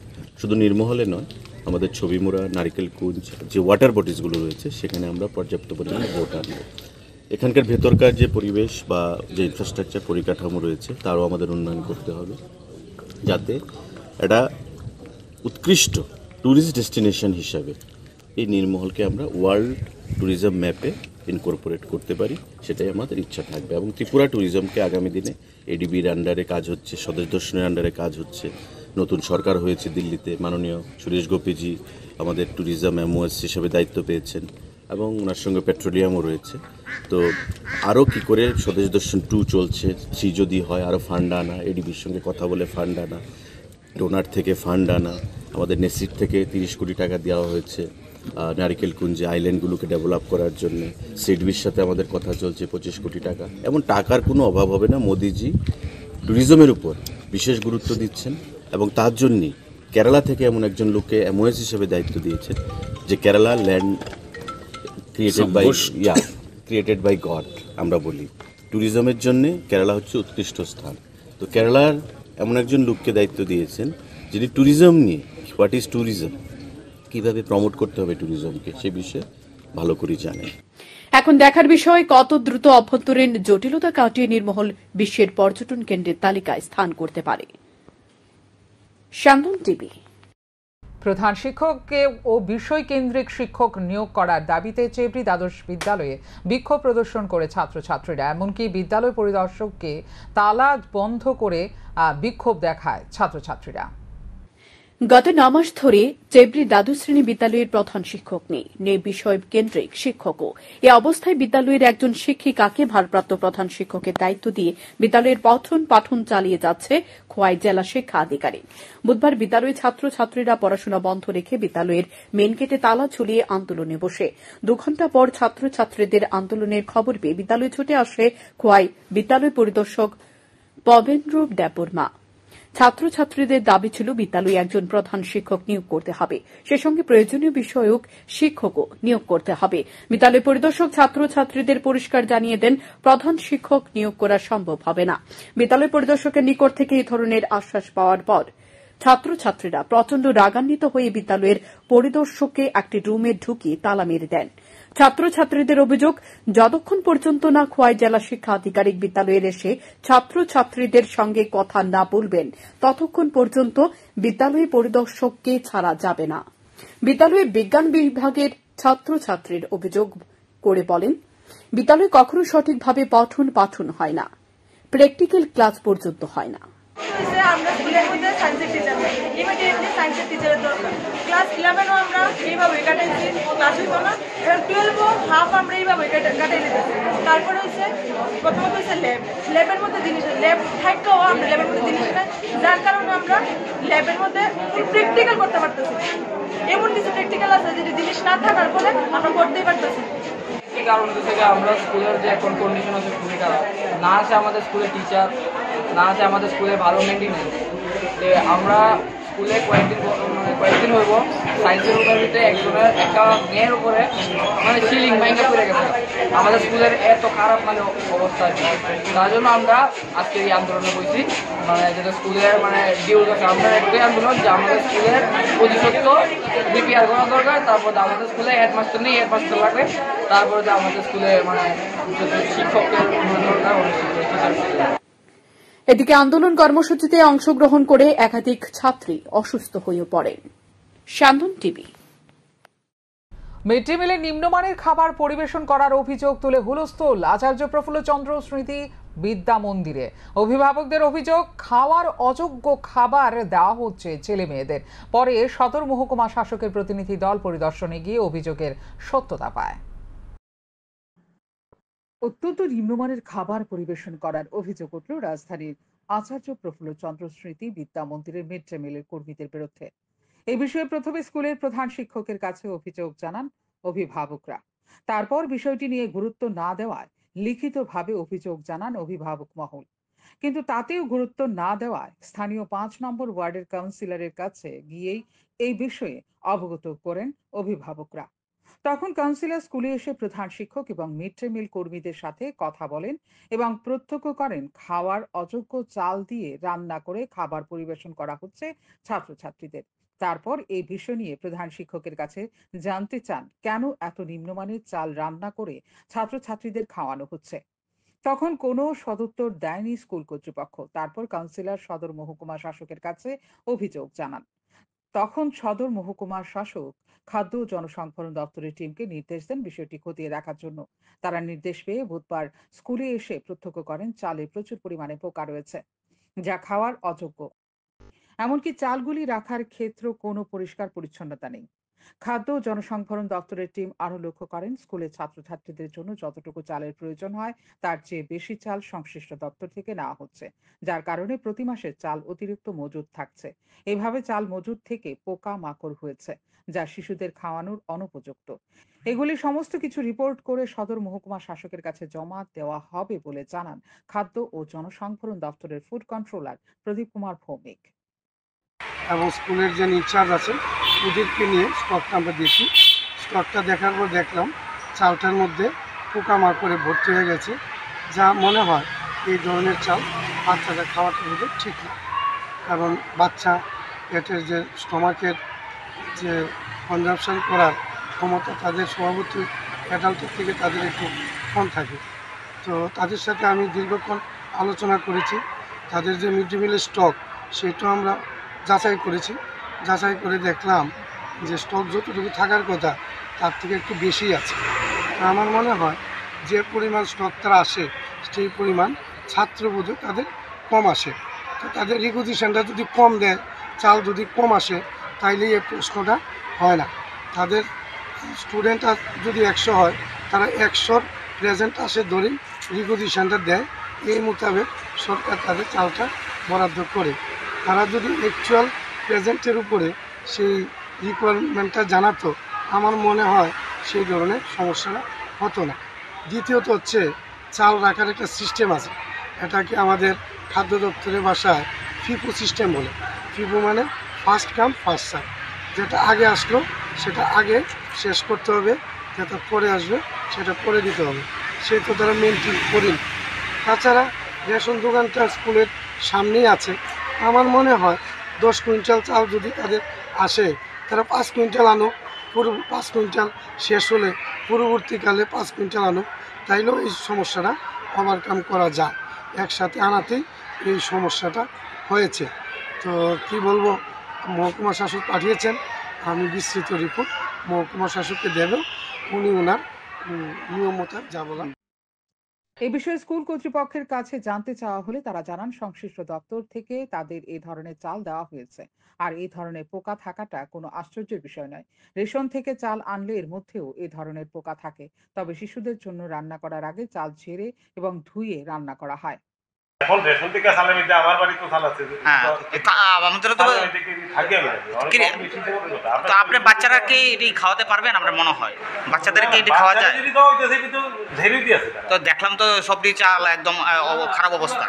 শুধু নির্মহলে নয়, আমাদের ছবিমুড়া, নারিকেলকুঞ্জ যে ওয়াটার বডিজগুলো রয়েছে সেখানে আমরা পর্যাপ্ত পরিমাণে বোট আনবো। এখানকার ভেতরকার যে পরিবেশ বা যে ইনফ্রাস্ট্রাকচার পরিকাঠামো রয়েছে তারও আমাদের উন্নয়ন করতে হবে, যাতে একটা উৎকৃষ্ট ট্যুরিস্ট ডেস্টিনেশন হিসাবে এই নির্মহলকে আমরা ওয়ার্ল্ড ট্যুরিজম ম্যাপে ইনকর্পোরেট করতে পারি, সেটাই আমাদের ইচ্ছা থাকবে। এবং ত্রিপুরা ট্যুরিজমকে আগামী দিনে এডিবির আন্ডারে কাজ হচ্ছে, স্বদেশ দর্শনের আন্ডারে কাজ হচ্ছে। নতুন সরকার হয়েছে দিল্লিতে, মাননীয় সুরেশ গোপীজি আমাদের ট্যুরিজম এমওএস হিসেবে দায়িত্ব পেয়েছেন এবং ওনার সঙ্গে পেট্রোলিয়ামও রয়েছে। তো আরও কী করে স্বদেশ দর্শন 2 চলছে, 3 যদি হয় আরও ফান্ড আনা, এডিবির সঙ্গে কথা বলে ফান্ড আনা, ডোনার থেকে ফান্ড আনা। আমাদের নেসিট থেকে 30 কোটি টাকা দেওয়া হয়েছে নারিকেলকুঞ্জে আইল্যান্ডগুলোকে ডেভেলপ করার জন্য। সিডবির সাথে আমাদের কথা চলছে 25 কোটি টাকা। এমন টাকার কোনো অভাব হবে না। মোদিজি ট্যুরিজমের উপর বিশেষ গুরুত্ব দিচ্ছেন এবং তার জন্যই কেরালা থেকে এমন একজন লোককে এমওএস হিসেবে দায়িত্ব দিয়েছেন, যে Kerala land created by God আমরা বলি। ট্যুরিজমের জন্যে কেরালা হচ্ছে উৎকৃষ্ট স্থান। তো কেরালার এমন একজন লোককে দায়িত্ব দিয়েছেন যিনি ট্যুরিজম নিয়ে, হোয়াট ইজ ট্যুরিজম, কীভাবে প্রমোট করতে হবে ট্যুরিজমকে, সে বিষয়ে ভালো করে জানেন। এখন দেখার বিষয় কত দ্রুত অভ্যন্তরীণ জটিলতা কাটিয়ে নির্মহল বিশ্বের পর্যটন কেন্দ্রের তালিকায় স্থান করতে পারে। শান্তন টিভি। প্রধান শিক্ষককে ও বিষয় কেন্দ্রিক শিক্ষক নিয়োগ করার দাবিতে চেবড়ি দ্বাদশ বিদ্যালয়ে বিক্ষোভ প্রদর্শন করে ছাত্রছাত্রীরা, এমনকি বিদ্যালয় পরিদর্শককে তালা বন্ধ করে বিক্ষোভ দেখায় ছাত্রছাত্রীরা। গত 9 মাস ধরে চেবড়ি দ্বাদশ শ্রেণী বিদ্যালয়ের প্রধান শিক্ষক নেই বিষয় কেন্দ্রিক শিক্ষকও। এ অবস্থায় বিদ্যালয়ের একজন শিক্ষিকাকে ভারপ্রাপ্ত প্রধান শিক্ষকের দায়িত্ব দিয়ে বিদ্যালয়ের পঠন পাঠন চালিয়ে যাচ্ছে খোয়াই জেলা শিক্ষা আধিকারিক। বুধবার বিদ্যালয়ের ছাত্রছাত্রীরা পড়াশোনা বন্ধ রেখে বিদ্যালয়ের মেন গেটে তালা ঝুলিয়ে আন্দোলনে বসে। 2 ঘণ্টা পর ছাত্রছাত্রীদের আন্দোলনের খবর পেয়ে বিদ্যালয়ে ছুটে আসে খোয়াই বিদ্যালয় পরিদর্শক পবেন্দ্র দেববর্মা। ছাত্রছাত্রীদের দাবি ছিল বিদ্যালয়ে একজন প্রধান শিক্ষক নিয়োগ করতে হবে, সে সঙ্গে প্রয়োজনীয় বিষয়ক শিক্ষকও নিয়োগ করতে হবে। বিদ্যালয় পরিদর্শক ছাত্রছাত্রীদের পরিষ্কার জানিয়ে দেন, প্রধান শিক্ষক নিয়োগ করা সম্ভব হবে না। বিদ্যালয় পরিদর্শকের নিকট থেকে এই ধরনের আশ্বাস পাওয়ার পর ছাত্রছাত্রীরা প্রচণ্ড রাগান্বিত হয়ে বিদ্যালয়ের পরিদর্শককে একটি রুমে ঢুকিয়ে তালা মেরে দেন। ছাত্রছাত্রীদের অভিযোগ, যতক্ষণ পর্যন্ত না খোয়াই জেলা শিক্ষা আধিকারিক বিদ্যালয়ের এসে ছাত্রছাত্রীদের সঙ্গে কথা না বলবেন, ততক্ষণ পর্যন্ত বিদ্যালয় পরিদর্শককে ছাড়া যাবে না। বিদ্যালয়ের বিজ্ঞান বিভাগের ছাত্রছাত্রীর অভিযোগ করে বলেন, বিদ্যালয়ে কখনো সঠিকভাবে পঠন পাঠন হয় না, প্র্যাকটিক্যাল ক্লাস পর্যন্ত হয় না। আমরা স্কুলের মধ্যে সায়েন্সের টিচার ইমিডিয়েটলি সায়েন্সের টিচারের দরকার। ক্লাস 11ও আমরা এইভাবে কাটাইছি, ক্লাস হইতো না। এবং 12ও হাফ আমরা এইভাবে কাটাই দিতেছি। তারপরে হচ্ছে প্রথমত হচ্ছে ল্যাবের মধ্যে জিনিস, ল্যাব থাকলেও আমরা ল্যাবের মধ্যে জিনিস নেই, যার কারণে আমরা ল্যাবের মধ্যে প্র্যাকটিক্যাল করতে পারতেছি। এমন কিছু প্র্যাকটিক্যাল আছে যেটা জিনিস না থাকার ফলে আমরা করতেই পারতেছি। এই কারণ থেকে আমরা স্কুলের যে এখন কন্ডিশন আছে খুবই খারাপ। না আছে আমাদের স্কুলের টিচার, না আছে আমাদের স্কুলে ভালো মেনটেনেন্স। যে আমরা স্কুলে কয়েকদিন হইব সায়েন্সের রুমের ভিতরে একজনের একটা মেয়ের উপরে সিলিং ভাঙে পড়ে গেছে। আমাদের স্কুলের এত খারাপ অবস্থা, তার জন্য আমরা আজকে এই আন্দোলনে বসছি। যেটা স্কুলের ডিউল আছে, আমরা একটাই আন্দোলন যে আমাদের স্কুলের প্রতিশত্ব রিপেয়ার করা দরকার। তারপর আমাদের স্কুলে হেডমাস্টার নেই, হেডমাস্টার লাগবে। তারপরে যে আমাদের স্কুলে শিক্ষকের দরকার, এদিকে আন্দোলন কর্মসূচিতে অংশগ্রহণ করে একাধিক ছাত্রী অসুস্থ হয়ে পড়েন। স্যান্দন টিভি। মিড ডে মিলে নিম্নমানের খাবার পরিবেশন করার অভিযোগ তুলে হুলস্থুল আচার্য প্রফুল্ল চন্দ্র স্মৃতি বিদ্যা মন্দিরে। অভিভাবকদের অভিযোগ, খাওয়ার অযোগ্য খাবার দেওয়া হচ্ছে ছেলে মেয়েদের। পরে সদর মহকুমা শাসকের প্রতিনিধি দল পরিদর্শনে গিয়ে অভিযোগের সত্যতা পায়। অত্যন্ত নিম্নমানের খাবার পরিবেশন করার অভিযোগ উঠল রাজধানীর আচার্য প্রফুল্ল চন্দ্র স্মৃতি বিদ্যা মন্দিরের মিড ডে মিলের কর্মীদের বিরুদ্ধে। এই বিষয়ে প্রথমে স্কুলের প্রধান শিক্ষকের কাছে অভিযোগ জানান অভিভাবকরা। তারপর বিষয়টি নিয়ে গুরুত্ব না দেওয়ায় লিখিতভাবে অভিযোগ জানান অভিভাবক মহল। কিন্তু তাতেও গুরুত্ব না দেওয়ায় স্থানীয় 5 নম্বর ওয়ার্ডের কাউন্সিলরের কাছে গিয়েই এই বিষয়ে অবগত করেন অভিভাবকরা। তখন কাউন্সিলর স্কুলে এসে প্রধান শিক্ষক এবং মিড ডে মিল কর্মীদের সাথে কথা বলেন এবং প্রত্যক্ষ করেন খাওয়ার অযোগ্য চাল দিয়ে রান্না করে খাবার পরিবেশন করা হচ্ছে ছাত্রছাত্রীদের। তারপর এই বিষয় নিয়ে প্রধান শিক্ষকের কাছে জানতে চান, কেন এত নিম্নমানের চাল রান্না করে ছাত্রছাত্রীদের খাওয়ানো হচ্ছে। তখন কোনো সদুত্তর দেয়নি স্কুল কর্তৃপক্ষ। তারপর কাউন্সিলর সদর মহকুমা শাসকের কাছে অভিযোগ জানান। তখন সদর মহকুমার শাসক খাদ্য ও জনসংভরণ দপ্তরের টিমকে নির্দেশ দেন বিষয়টি খতিয়ে দেখার জন্য। তারা নির্দেশ পেয়ে বুধবার স্কুলে এসে প্রত্যক্ষ করেন চালে প্রচুর পরিমাণে পোকা রয়েছে, যা খাওয়ার অযোগ্য। এমনকি চালগুলি রাখার ক্ষেত্রে কোনো পরিষ্কার পরিচ্ছন্নতা নেই। খাদ্য ও জনসংভরণ দপ্তরের টিম আরো লক্ষ্য করেন, স্কুলের ছাত্রছাত্রীদের জন্য যতটুকু চালের প্রয়োজন হয় তার চেয়ে বেশি চাল সংশ্লিষ্ট দপ্তর থেকে নেওয়া হচ্ছে, যার কারণে প্রতি মাসে চাল অতিরিক্ত মজুদ থাকছে। এভাবে চাল মজুদ থেকে পোকা মাকড় হয়েছে, যা শিশুদের খাওয়ানোর অনুপযুক্ত। এগুলি সমস্ত কিছু রিপোর্ট করে সদর মহকুমা শাসকের কাছে জমা দেওয়া হবে বলে জানান খাদ্য ও জনসংভরণ দপ্তরের ফুড কন্ট্রোলার প্রদীপ কুমার ভৌমিক। এবং স্কুলের যে ইনচার্জ আছে ওদেরকে নিয়ে স্টকটা আমরা দেখি। স্টকটা দেখার পর দেখলাম চালটার মধ্যে পোকামাকড়ে ভর্তি হয়ে গেছে, যা মনে হয় এই ধরনের চাল বাচ্চাটা খাওয়াটা বোধহয় ঠিক না। কারণ বাচ্চা পেটের যে স্টমাকের যে কনজামশন করার ক্ষমতা তাদের স্বভাবতই অ্যাডাল্টের থেকে তাদের একটু কম থাকে। তো তাদের সাথে আমি দীর্ঘক্ষণ আলোচনা করেছি। তাদের যে মিড ডে মিলের স্টক সেটাও আমরা যাচাই করেছি। যাচাই করে দেখলাম যে স্টক যতটুকু থাকার কথা তার থেকে একটু বেশি আছে। আমার মনে হয় যে পরিমাণ স্টক তারা আসে সেই পরিমাণ ছাত্রবোধ তাদের কম আসে। তো তাদের রিকুইজিশনটা যদি কম দেয়, চাল যদি কম আসে, তাইলেই এই প্রশ্নটা হয় না। তাদের স্টুডেন্ট যদি 100 হয়, তারা 100 প্রেজেন্ট আসে ধরেই রিকুইজিশনটা দেয়। এই মোতাবেক সরকার তাদের চালটা বরাদ্দ করে। তারা যদি অ্যাকচুয়াল প্রেজেন্টের উপরে সেই রিকোয়ারমেন্টটা জানাতো, আমার মনে হয় সেই ধরনের সমস্যাটা হতো না। দ্বিতীয়ত হচ্ছে চাল রাখার একটা সিস্টেম আছে, এটাকে আমাদের খাদ্য দপ্তরের ভাষায় ফিফু সিস্টেম বলে। ফিফু মানে ফার্স্ট কাম ফার্স্ট সার্ভ, যেটা আগে আসলো সেটা আগে শেষ করতে হবে, যেটা পরে আসবে সেটা পরে দিতে হবে। সে তো তারা মেনটেন করিনি। তাছাড়া রেশন দোকানটা স্কুলের সামনেই আছে। আমার মনে হয় 10 কুইন্টাল চাল যদি তাদের আসে, তারা 5 কুইন্টাল আনো, 5 কুইন্টাল শেষ হলে পরবর্তীকালে 5 কুইন্টাল আনো, তাইলেও এই সমস্যাটা ওভারকাম করা যায়। একসাথে আনাতেই এই সমস্যাটা হয়েছে। তো কি বলবো, মহকুমা শাসক পাঠিয়েছেন, আমি বিস্তৃত রিপোর্ট মহকুমা শাসককে দেবেও, উনি ওনার নিয়ম মতো যা বলার। এই বিষয়ে স্কুল কর্তৃপক্ষের কাছে জানতে চাওয়া হলে তারা জানান সংশ্লিষ্ট দপ্তর থেকে তাদের এই ধরনের চাল দেওয়া হয়েছে। আর এই ধরনের পোকা থাকাটা কোনো আশ্চর্যের বিষয় নয়। রেশন থেকে চাল আনলে এর মধ্যেও এই ধরনের পোকা থাকে। তবে শিশুদের জন্য রান্না করার আগে চাল ঝেড়ে এবং ধুয়ে রান্না করা হয়। এখন রেশন থেকে চালের মধ্যে আমার বাড়ি তো চাল আছে, আমাদের তো আপনার বাচ্চারাকে এটি খাওয়াতে পারবেন আপনার মনে হয়? বাচ্চাদেরকে এটি খাওয়া যায়? তো দেখলাম তো সবটি চাল একদম খারাপ অবস্থা।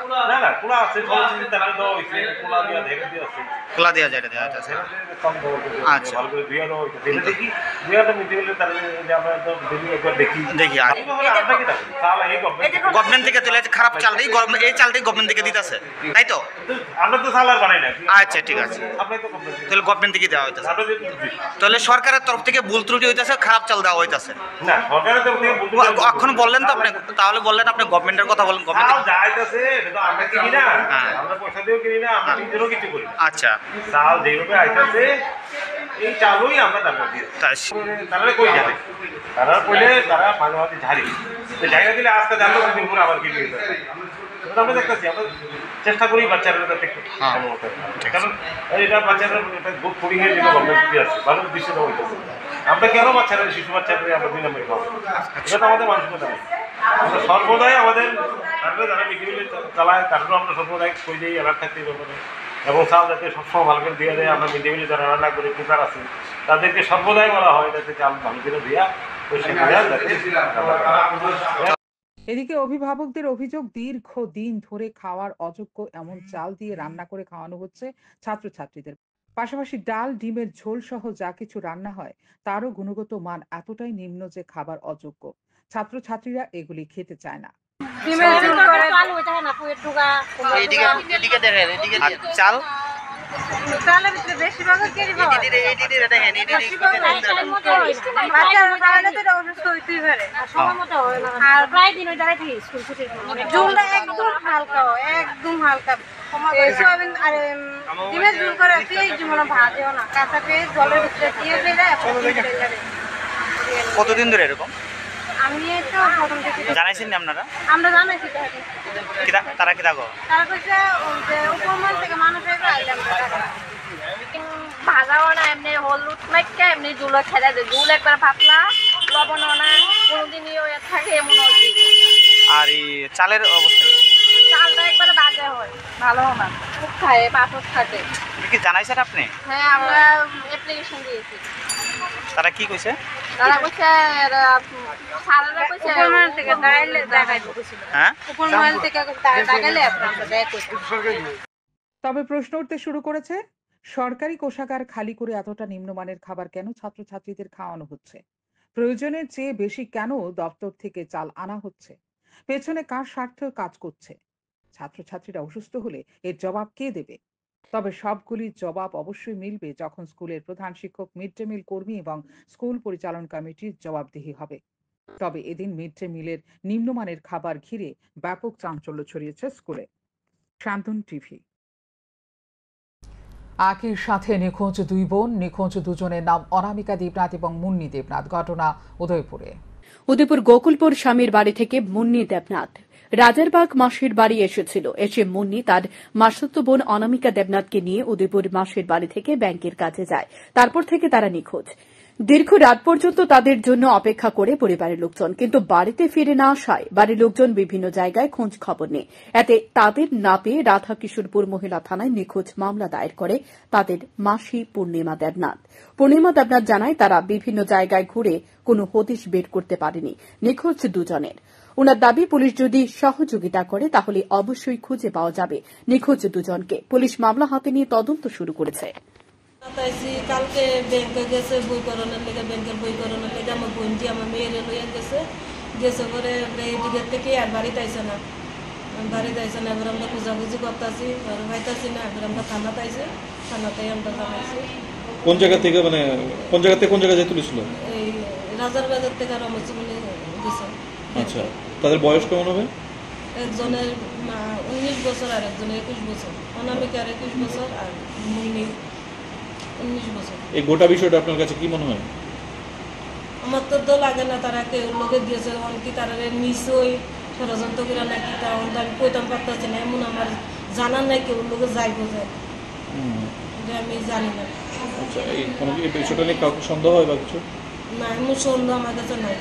খোলা দেওয়া যায়, আচ্ছা দেখি গভর্নমেন্ট থেকে তুলে খারাপ চালটি, এই চালটি গভর্নমেন্ট থেকে দিতেছে, তাই তো? আমরা তো চাল আর বানাই না। আচ্ছা ঠিক আছে, তাহলে গভর্নমেন্ট থেকে দেওয়া হইতেছে। তাহলে সরকারের তরফ থেকে ভুল ত্রুটি হইতেছে, খারাপ চাল দেওয়া হইতেছে না। সরকারের তরফ থেকে এখন বললেন তো আপনি, তাহলে বললেন আপনি গভর্নমেন্টের কথা বলেন। গভর্নমেন্ট যাইতেছে, এটা তো আমরা কিনি না, আমরা পয়সা দিয়েও কিনি না, আমরা নিজেরও কিছু করি। আচ্ছা, চাল যেভাবে আইতেছে এই চালই আমরা তারপর দিই। তাহলে কই যাবে? তারা কইলে তারা মাঝে মাঝে ঝাড়ি জায়গা দিলে আজকে জানলো দুদিন পরে আবার কি দিয়ে দেবে। আমরা দেখতেছি, আমরা চেষ্টা করি বাচ্চারা যাতে একটু, কারণ এটা বাচ্চারা একটা গুড ফুডিং এর জন্য গভর্নমেন্ট দিয়ে আছে, ভালো উদ্দেশ্যে দেওয়া হইতেছে। আমরা কেন বাচ্চারা, শিশু বাচ্চারা আমরা দুই নম্বরে খাবো? এটা তো আমাদের মানসিকতা নেই। আমরা সর্বদাই আমাদের যারা মিটিমিলে চালায় তারপরে আমরা সর্বদাই কই দিই অ্যালার্ট থাকতে ব্যাপারে, এবং চাল যাতে সবসময় ভালো করে দিয়ে দেয়। আমরা মিটিমিলে যারা রান্না করে কুকার আছে তাদেরকে সর্বদাই বলা হয় যাতে চাল ভালো করে দেওয়া। এদিকে অভিভাবকদের অভিযোগ, দীর্ঘদিন ধরে খাওয়ার অযোগ্য এমন চাল দিয়ে রান্না করে খাওয়ানো হচ্ছে ছাত্রছাত্রীদের। পাশাপাশি ডাল, ডিমের ঝোল সহ যা কিছু রান্না হয় তারও গুণগত মান এতটাই নিম্ন যে খাবার অযোগ্য। ছাত্রছাত্রীরা এগুলি খেতে চায় না। চাল চালের ভিতরে বেশিরভাগ আর প্রায় দিন ওই জায়গায় স্কুল ছুটির ঝোলটা একদম হালকা, একদম হালকা। সয়াবিন আর ডিমের ঝোল করে ভাজেও না, কাঁচা পেয়ে জলের ভিতরে দিয়ে দেয়। কতদিন ধরে এরকম? আমি তো প্রথম থেকে জানাইছেন আপনারা? আমরা জানাইছি। তারা কি থাকো? তারা কইছে যে উপরমহল থেকে মানুষ আইলাম ভাজাও না, এমনি হলুদ মাইকা এমনি ঝুলো খেলা দেয়। ঝুল একবার পাতলা, লবণও না, কোনোদিনই থাকে এমন আর কি। আর এই চালের অবস্থা? চালটা একবারে বাজে হয়, ভালো না, খুব খায়, পাথর থাকে। কি জানাইছেন আপনি? হ্যাঁ, আমরা অ্যাপ্লিকেশন দিয়েছি। তারা কি কইছে? তারা কইছে সারারা কইছে উপরমহল থেকে দাঁড়াইলে দেখাইবো। হ্যাঁ, উপরমহল থেকে দাঁড়াইলে আমরা দেখাইবো। তবে প্রশ্ন উঠতে শুরু করেছে, সরকারি কোষাগার খালি করে এতটা নিম্নমানের খাবার কেন ছাত্রছাত্রীদের খাওয়ানো হচ্ছে? প্রয়োজনের চেয়ে বেশি কেন দপ্তর থেকে চাল আনা হচ্ছে? পেছনে কার স্বার্থ কাজ করছে? ছাত্রছাত্রীরা অসুস্থ হলে এর জবাব কে দেবে? তবে সবগুলির জবাব অবশ্যই মিলবে যখন স্কুলের প্রধান শিক্ষক, মিড ডে মিল কর্মী এবং স্কুল পরিচালন কমিটির জবাবদিহি হবে। তবে এদিন মিড ডে মিলের নিম্নমানের খাবার ঘিরে ব্যাপক চাঞ্চল্য ছড়িয়েছে স্কুলে। শান্তন টিভি। একই সাথে নিখোঁজ দুই বোন, নিখোঁজ দুজনের নাম অনামিকা দেবনাথ এবং মুন্নি দেবনাথ। ঘটনা উদয়পুরে। উদয়পুর গোকুলপুর স্বামীর বাড়ি থেকে মুন্নি দেবনাথ রাজারবাগ মাসির বাড়ি এসেছিল। এসে মুন্নি তার মাসুতো বোন অনামিকা দেবনাথকে নিয়ে উদয়পুর মাসির বাড়ি থেকে ব্যাংকের কাছে যায়। তারপর থেকে তারা নিখোঁজ। দীর্ঘ রাত পর্যন্ত তাদের জন্য অপেক্ষা করে পরিবারের লোকজন, কিন্তু বাড়িতে ফিরে না আসায় বাড়ির লোকজন বিভিন্ন জায়গায় খোঁজ খবর নেয়। এতে তাদের না পেয়ে রাধা কিশোরপুর মহিলা থানায় নিখোঁজ মামলা দায়ের করে তাদের মাসি পূর্ণিমা দেবনাথ। পূর্ণিমা দেবনাথ জানায় তারা বিভিন্ন জায়গায় ঘুরে কোনো হদিশ বের করতে পারেনি নিখোঁজ দুজনের। ওনার দাবি, পুলিশ যদি সহযোগিতা করে তাহলে অবশ্যই খুঁজে পাওয়া যাবে নিখোঁজ দুজনকে। পুলিশ মামলা হাতে নিয়ে তদন্ত শুরু করেছে। কালকে ব্যাংকে গেছে বই করানোর লেগে, ব্যাংকের বই করানোর লেগে আমার বোনটি আমার মেয়ের লইয়া গেছে করে এদিকের থেকে আর বাড়িতে আইসে না, এবার আমরা খোঁজাখুঁজি করতেছি, পাইতেছি না। এবার আমরা থানাতে আইসি, থানাতেই আমরা জানাইছি। কোন জায়গা থেকে কোন জায়গায় যাই তুলেছিল? এই রাজার বাজার থেকে রমচিমনি গেছে। আচ্ছা, তাদের বয়স কেমন হবে? একজনের 19 বছর আর একজনের 21 বছর, অনামিকার 21 বছর আর মুন্নি 19 বছর। এই গোটা বিষয়টা আপনার কাছে কি মনে হয়? আমার তো লাগে না তারা কেউ লোকে দিয়েছে, কি তারা নিশ্চয়ই ষড়যন্ত্র করে নাকি, তা আমি কইতাম পারতেছি না। এমন আমার জানার নাই কেউ লোকে যাই বোঝায়, আমি জানি না। আচ্ছা, এই বিষয়টা নিয়ে কাউকে সন্দেহ হয় বা কিছু? না, এমন সন্দেহ আমার কাছে নাই।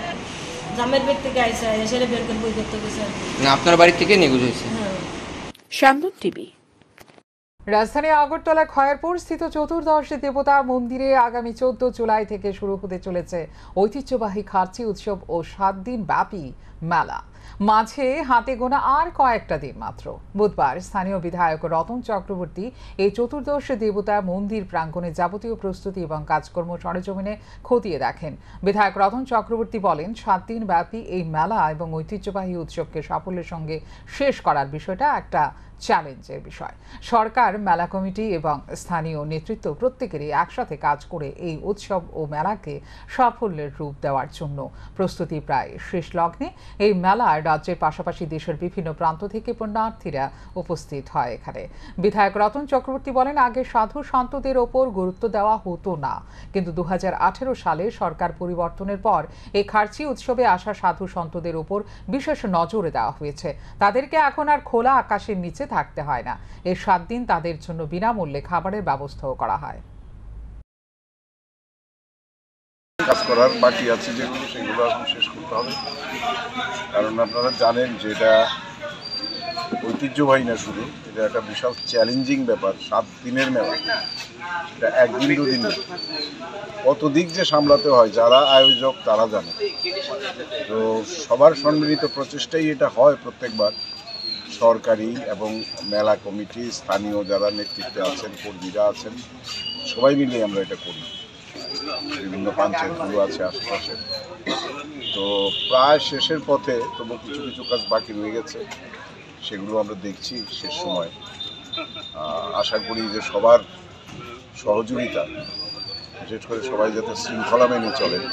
জামের বের থেকে আইসা এসে বেরকের বই করতে গেছে না, আপনার বাড়ি থেকে নিখোঁজ হয়েছে। শ্যামদন টিভি। রাজধানী আগরতলা খয়েরপুর স্থিত চতুর্দশ দেবতার মন্দিরে আগামী 14 জুলাই থেকে শুরু হতে চলেছে ঐতিহ্যবাহী খার্চি উৎসব ও 7 দিন ব্যাপী মেলা। মাঝে হাতে গোনা আর কয়েকটা দিন মাত্র। বুধবার স্থানীয় বিধায়ক রতন চক্রবর্তী এই চতুর্দশ দেবতা মন্দির প্রাঙ্গণে যাবতীয় প্রস্তুতি এবং কাজকর্ম সরেজমিনে খতিয়ে দেখেন। বিধায়ক রতন চক্রবর্তী বলেন, 7 দিন ব্যাপী এই মেলা এবং ঐতিহ্যবাহী উৎসবকে সাফল্যের সঙ্গে শেষ করার বিষয়টা একটা চ্যালেঞ্জের বিষয়। সরকার, মেলা কমিটি এবং স্থানীয় নেতৃত্ব প্রত্যেকেরই একসাথে কাজ করে এই উৎসব ও মেলাকে সাফল্যের রূপ দেওয়ার জন্য প্রস্তুতি প্রায় শেষ লগ্নে। এই মেলায় রাজ্যের পাশাপাশি দেশের বিভিন্ন প্রান্ত থেকে পুণ্যার্থীরা উপস্থিত হয় এখানে। বিধায়ক রতন চক্রবর্তী বলেন, আগে সাধু সন্তদের ওপর গুরুত্ব দেওয়া হতো না, কিন্তু 2018 সালে সরকার পরিবর্তনের পর এই খার্চি উৎসবে আসা সাধু সন্তদের ওপর বিশেষ নজরে দেওয়া হয়েছে। তাদেরকে এখন আর খোলা আকাশের নিচে থাকতে হয় না। এই 7 দিন তাদের জন্য বিনামূল্যে খাবারের ব্যবস্থাও করা হয়। কাজ করার বাকি আছে যেগুলো, সেগুলো এখন শেষ করতে হবে। কারণ আপনারা জানেন যে এটা ঐতিহ্যবাহী না শুধু, এটা একটা বিশাল চ্যালেঞ্জিং ব্যাপার। 7 দিনের মেলা, এটা একদিন দুদিন না, কত দিক যে সামলাতে হয় যারা আয়োজক তারা জানে। তো সবার সম্মিলিত প্রচেষ্টাই এটা হয় প্রত্যেকবার। সরকারি এবং মেলা কমিটি, স্থানীয় যারা নেতৃত্বে আছেন, কর্মীরা আছেন, সবাই মিলিয়ে আমরা এটা করি। বিভিন্ন পঞ্চায়েতগুলো আছে আশেপাশে। তো প্রায় শেষের পথে, তবু কিছু কিছু কাজ বাকি রয়ে গেছে, সেগুলো আমরা দেখছি শেষ সময়। আশা করি যে সবার সহযোগিতা, বিশেষ করে সবাই যাতে শৃঙ্খলা মেনে চলেন,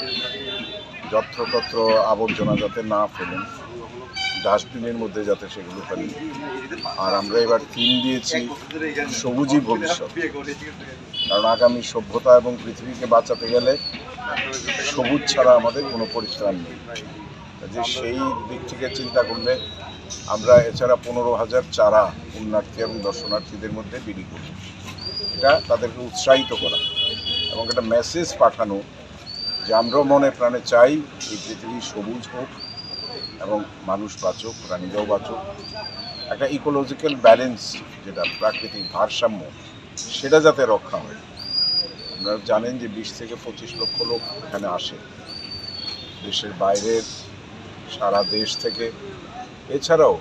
যত্রতত্র আবর্জনা যাতে না ফেলেন, ডাস্টবিনের মধ্যে যাতে সেগুলো ফেলেন। আর আমরা এবার থিম দিয়েছি সবুজই ভবিষ্যৎ। কারণ আগামী সভ্যতা এবং পৃথিবীকে বাঁচাতে গেলে সবুজ ছাড়া আমাদের কোনো পরিত্রাণ নেই। যে সেই দিক থেকে চিন্তা করলে আমরা এছাড়া 15,000 চারা পুণ্যার্থী এবং দর্শনার্থীদের মধ্যে বিলি করি। এটা তাদেরকে উৎসাহিত করা এবং একটা মেসেজ পাঠানো যে আমরাও মনে প্রাণে চাই এই পৃথিবী সবুজ হোক এবং মানুষ বাঁচুক, প্রাণীরাও বাঁচুক। একটা ইকোলজিক্যাল ব্যালেন্স, যেটা প্রাকৃতিক ভারসাম্য, সেটা যাতে রক্ষা হয়। আপনারা জানেন যে 20 থেকে 25 লক্ষ লোক এখানে আসে, দেশের বাইরের, সারা দেশ থেকে। এছাড়াও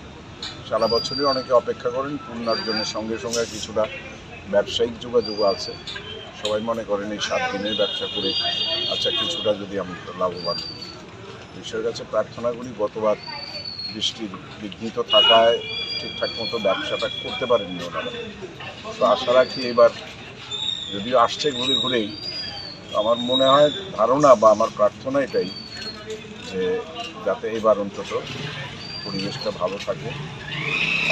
সারা বছরই অনেকে অপেক্ষা করেন পুণ্যার্জনের সঙ্গে সঙ্গে কিছুটা ব্যবসায়িক যোগাযোগ আছে। সবাই মনে করেন এই 7 দিনের ব্যবসা করে আচ্ছা কিছুটা যদি আমি লাভবান হই। ঈশ্বরের কাছে প্রার্থনা করি, গতবার বৃষ্টির বিঘ্নিত থাকায় ঠিকঠাক মতো ব্যবসাটা করতে পারেননি ওনারা। তো আশা রাখি এবার, যদিও আসছে ঘুরে ঘুরেই, আমার মনে হয় ধারণা বা আমার প্রার্থনা এটাই যে যাতে এবার অন্তত পরিবেশটা ভালো থাকে,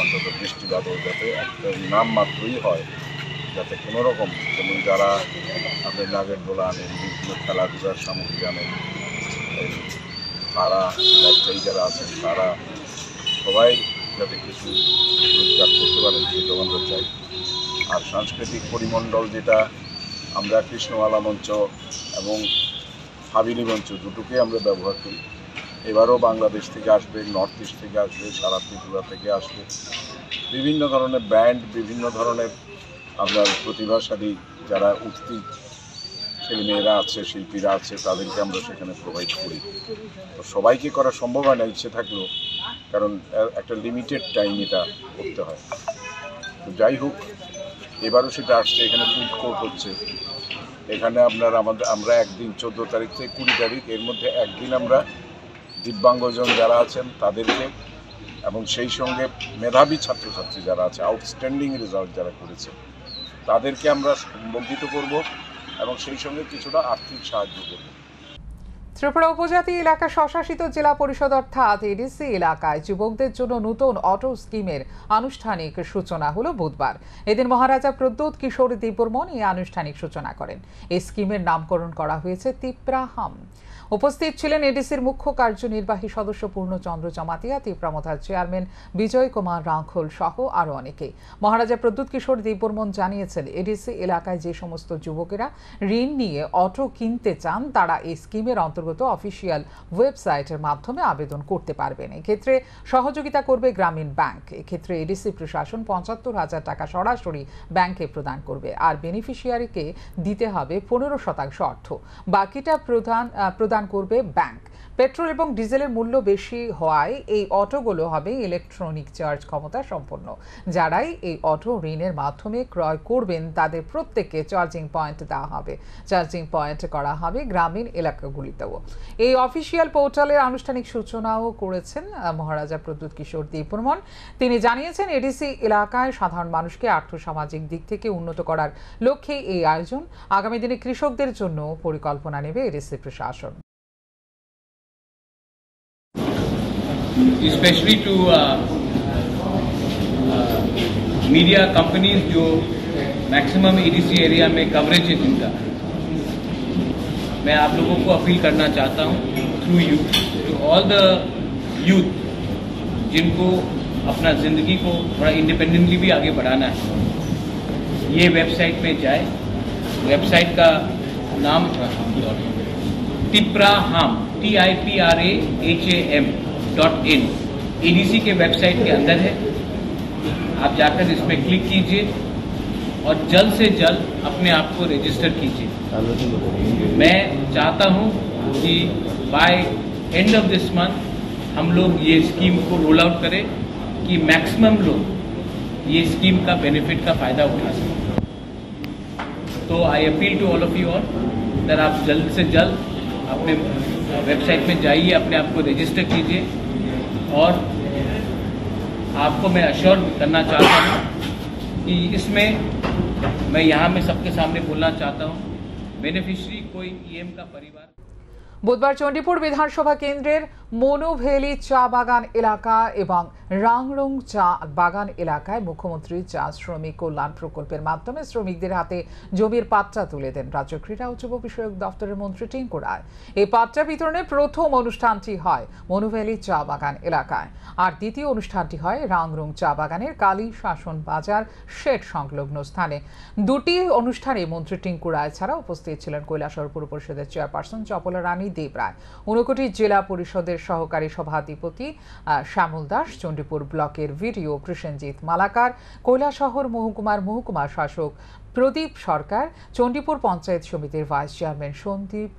অন্তত বৃষ্টি বাদল যাতে একটা নাম মাত্রই হয়, যাতে কোনো রকম, যেমন যারা আমাদের নাগের দোলা আনেন, বিভিন্ন খেলাধুলার সামগ্রী আনেন, তারা ব্যবসায়ী যারা আছেন তারা সবাই যাতে কিছু রোজগার করতে পারেন, সেটাও আমরা চাই। আর সাংস্কৃতিক পরিমণ্ডল, যেটা আমরা কৃষ্ণমালা মঞ্চ এবং হাবিলি মঞ্চ দুটোকে আমরা ব্যবহার করি। এবারও বাংলাদেশ থেকে আসবে, নর্থ ইস্ট থেকে আসবে, সারা ত্রিপুরা থেকে আসবে, বিভিন্ন ধরনের ব্যান্ড, বিভিন্ন ধরনের আপনার প্রতিভাশালী যারা উঠতি ছেলেমেয়েরা আছে, শিল্পীরা আছে, তাদেরকে আমরা সেখানে প্রোভাইড করি। তো সবাইকে করা সম্ভব হয় না, ইচ্ছে থাকলেও কারণ একটা লিমিটেড টাইম এটা করতে হয়। তো যাই হোক, এবারও সেটা আসছে। এখানে ফুড কোর্ট হচ্ছে, এখানে আমরা একদিন 14 তারিখ থেকে 20 তারিখ, এর মধ্যে একদিন আমরা দিব্যাঙ্গজন যারা আছেন তাদেরকে এবং সেই সঙ্গে মেধাবী ছাত্রছাত্রী যারা আছে, আউটস্ট্যান্ডিং রেজাল্ট যারা করেছে তাদেরকে আমরা সম্বর্ধিত করব এবং সেই সঙ্গে কিছুটা আর্থিক সাহায্য করব। ত্রিপুরা উপজাতি এলাকা স্বশাসিত জেলা পরিষদ অর্থাৎ এডিসি এলাকায় যুবকদের জন্য নতুন অটো স্কিমের আনুষ্ঠানিক সূচনা হলো বুধবার। এদিন মহারাজা প্রদ্যোৎ কিশোর দেববর্মন এই আনুষ্ঠানিক সূচনা করেন। এই স্কিমের নামকরণ করা হয়েছে তিপ্রা হাম। উপস্থিত ছিলেন এডিসির মুখ্য কার্যনির্বাহী সদস্য পূর্ণচন্দ্র জমাতিয়া, তিপ্রামথার চেয়ারম্যান বিজয় কুমার রাঙ্খল সহ আরও অনেকে। মহারাজা প্রদ্যোৎ কিশোর দেববর্মন জানিয়েছেন, এডিসি এলাকায় যে সমস্ত যুবকেরা ঋণ নিয়ে অটো কিনতে চান তারা এই স্কিমের অন্তর্গত অফিসিয়াল ওয়েবসাইটের মাধ্যমে আবেদন করতে পারবেন। এক্ষেত্রে সহযোগিতা করবে গ্রামীণ ব্যাংক। এক্ষেত্রে এডিসি প্রশাসন ৭৫,০০০ টাকা সরাসরি ব্যাংকে প্রদান করবে, আর বেনিফিশিয়ারিকে দিতে হবে ১৫% অর্থ। বাকিটা প্রদান করবে ব্যাংক। পেট্রোল এবং ডিজেলের মূল্য বেশি হওয়ায় এই অটোগুলো হবে ইলেকট্রনিক চার্জ ক্ষমতা সম্পন্ন। যারাই এই অটো ঋণের মাধ্যমে ক্রয় করবেন তাদের প্রত্যেককে চার্জিং পয়েন্ট দেওয়া হবে। চার্জিং পয়েন্ট করা হবে গ্রামীণ এলাকাগুলিতেও। এই অফিসিয়াল পোর্টালের আনুষ্ঠানিক সূচনাও করেছেন মহারাজা প্রদ্যোৎ কিশোর দেববর্মন। তিনি জানিয়েছেন, এডিসি এলাকায় সাধারণ মানুষকে আর্থসামাজিক দিক থেকে উন্নত করার লক্ষ্যে এই আয়োজন। আগামী দিনে কৃষকদের জন্য পরিকল্পনা নেবে এডিসি প্রশাসন। Especially to media companies जो मैक्सिमम एडीसी एरिया में कवरेज है जिनका, मैं आप लोगों को अपील करना चाहता हूँ through you to all the youth जिनको अपना ज़िंदगी को थोड़ा इंडिपेंडेंटली भी आगे बढ़ाना है, ये वेबसाइट में जाए। वेबसाइट का नाम tipraham TIPRAHAM.in एडीसी के वेबसाइट के अंदर है। आप जाकर इस पर क्लिक कीजिए और जल्द से जल्द अपने आप को रजिस्टर कीजिए। मैं चाहता हूं कि by end of this month हम लोग ये स्कीम को रोल आउट करें कि मैक्सिमम लोग ये स्कीम का बेनिफिट का फ़ायदा उठा सकें। तो I appeal to all of you all that आप जल्द से जल्द अपने वेबसाइट में जाइए, अपने आप को रजिस्टर कीजिए। और आपको मैं अश्योर करना चाहता हूँ कि इसमें मैं यहाँ में सबके सामने बोलना चाहता हूँ, बेनिफिशियरी कोई ईएम का परिवार। বুধবার চণ্ডীপুর বিধানসভা কেন্দ্রের মনুভেলি চা বাগান এলাকা এবং রাংরং চা বাগান এলাকায় মুখ্যমন্ত্রী চা শ্রমিক কল্যাণ প্রকল্পের মাধ্যমে শ্রমিকদের হাতে জমির পাট্টা তুলে দেন রাজ্য ক্রীড়া ও যুব বিষয়ক দপ্তরের মন্ত্রী টিঙ্কু রায়। এই পাট্টা বিতরণের প্রথম অনুষ্ঠানটি হয় মনুভেলি চা বাগান এলাকায়, আর দ্বিতীয় অনুষ্ঠানটি হয় রাংরং চা বাগানের কালী শাসন বাজার শেড সংলগ্ন স্থানে। দুটি অনুষ্ঠানে মন্ত্রী টিঙ্কু রায় ছাড়া উপস্থিত ছিলেন কৈলাসহর পুর পরিষদের চেয়ারপারসন চপলা রানী দেব রায়, ঊনকোটি জেলা পরিষদের সহকারী সভাধিপতি শ্যামল দাস, চণ্ডীপুর ব্লকের ভিডিও কৃষ্ণজিৎ মালাকার, কৈলাসহর মহকুমার মহকুমা শাসক প্রদীপ সরকার, চণ্ডীপুর পঞ্চায়েত সমিতির ভাইস চেয়ারম্যান সন্দীপ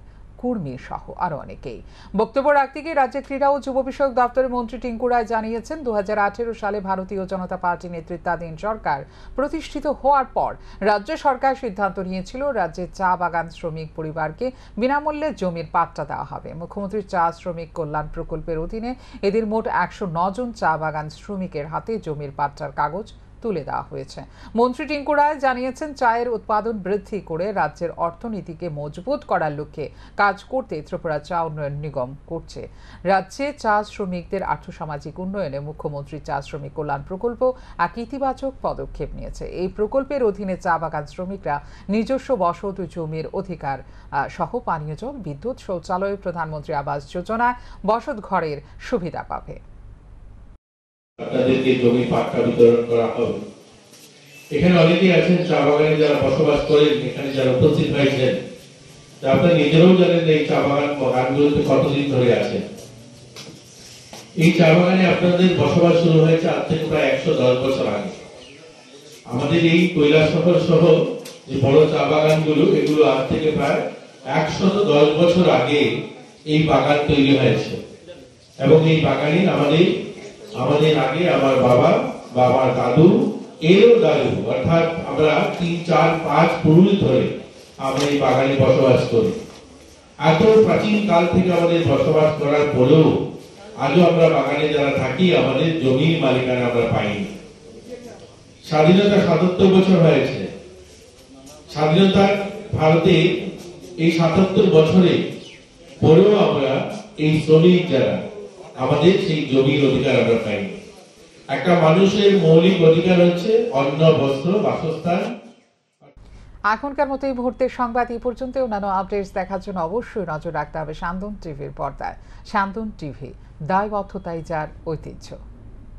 কুর্মী সহ আরো অনেকেই। বক্তব্য রাখতে গিয়ে রাজ্যের ক্রীড়া ও যুব বিষয়ক দপ্তরের মন্ত্রী টিঙ্কু রায় জানিয়েছেন, 2018 সালে ভারতীয় জনতা পার্টি নেতৃত্বাধীন সরকার প্রতিষ্ঠিত হওয়ার পর রাজ্য সরকার সিদ্ধান্ত নিয়েছিল রাজ্যের চা বাগান শ্রমিক পরিবারকে বিনামূল্যে জমির পাট্টা দেওয়া হবে। মুখ্যমন্ত্রী চা শ্রমিক কল্যাণ প্রকল্পের অধীনে এদের মোট 109 জন চা বাগান শ্রমিকের হাতে জমির পাট্টার কাগজ তুলে দেওয়া হয়েছে। মন্ত্রী টিঙ্কু রায় জানিয়েছেন, চায়ের উৎপাদন বৃদ্ধি করে রাজ্যের অর্থনীতিকে মজবুত করার লক্ষ্যে কাজ করতে ত্রিপুরা চা উন্নয়ন নিগম করছে। রাজ্যে চা শ্রমিকদের আর্থসামাজিক উন্নয়নে মুখ্যমন্ত্রী চা শ্রমিক কল্যাণ প্রকল্প এক ইতিবাচক পদক্ষেপ নিয়েছে। এই প্রকল্পের অধীনে চা বাগান শ্রমিকরা নিজস্ব বসত জমির অধিকার সহ পানীয় জল, বিদ্যুৎ, শৌচালয়, প্রধানমন্ত্রী আবাস যোজনায় বসত ঘরের সুবিধা পাবে। আপনাদেরকে জমি পাট্টা বিতরণ করা হবে। এখানে অনেকেই আছেন চা বাগানে যারা বসবাস করেন, এখানে যারা উপস্থিত হয়েছেন, আপনারা নিজেরাও জানেন এই চা বাগানগুলোতে কতদিন ধরে আছেন। এই চা বাগানে আপনাদের বসবাস শুরু হয়েছে আজ থেকে প্রায় 110 বছর আগে। আমাদের এই কৈলাসহর সহ যে বড় চা বাগানগুলো, এগুলো আজ থেকে প্রায় 110 বছর আগে এই বাগান তৈরি হয়েছে এবং এই বাগানে আমাদের আমাদের আগে আমার বাবা, বাবার দাদু, এরও দাদু, অর্থাৎ আমরা 3, 4, 5 পুরুষ ধরে আমরা এই বাগানে বসবাস করি। এত প্রাচীন কাল থেকে আমাদের বসবাস করার পরেও আজও আমরা বাগানে যারা থাকি আমাদের জমির মালিকানা আমরা পাইনি। স্বাধীনতা ৭৭ বছর হয়েছে। স্বাধীনতার ভারতে এই ৭৭ বছরে পরেও আমরা এই শ্রমিক যারা আমাদের সেই জমির অধিকার আমরা পাইনি। একটা মানুষের মৌলিক অধিকার হচ্ছে অন্ন, বস্ত্র, বাসস্থান। এখনকার মতো এই মুহূর্তের সংবাদ এই পর্যন্ত। অন্যান্য আপডেটস দেখার জন্য অবশ্যই নজর রাখতে হবে শান্তন টিভির পর্দায়। শান্তন টিভি, দায়বদ্ধতাই যার ঐতিহ্য।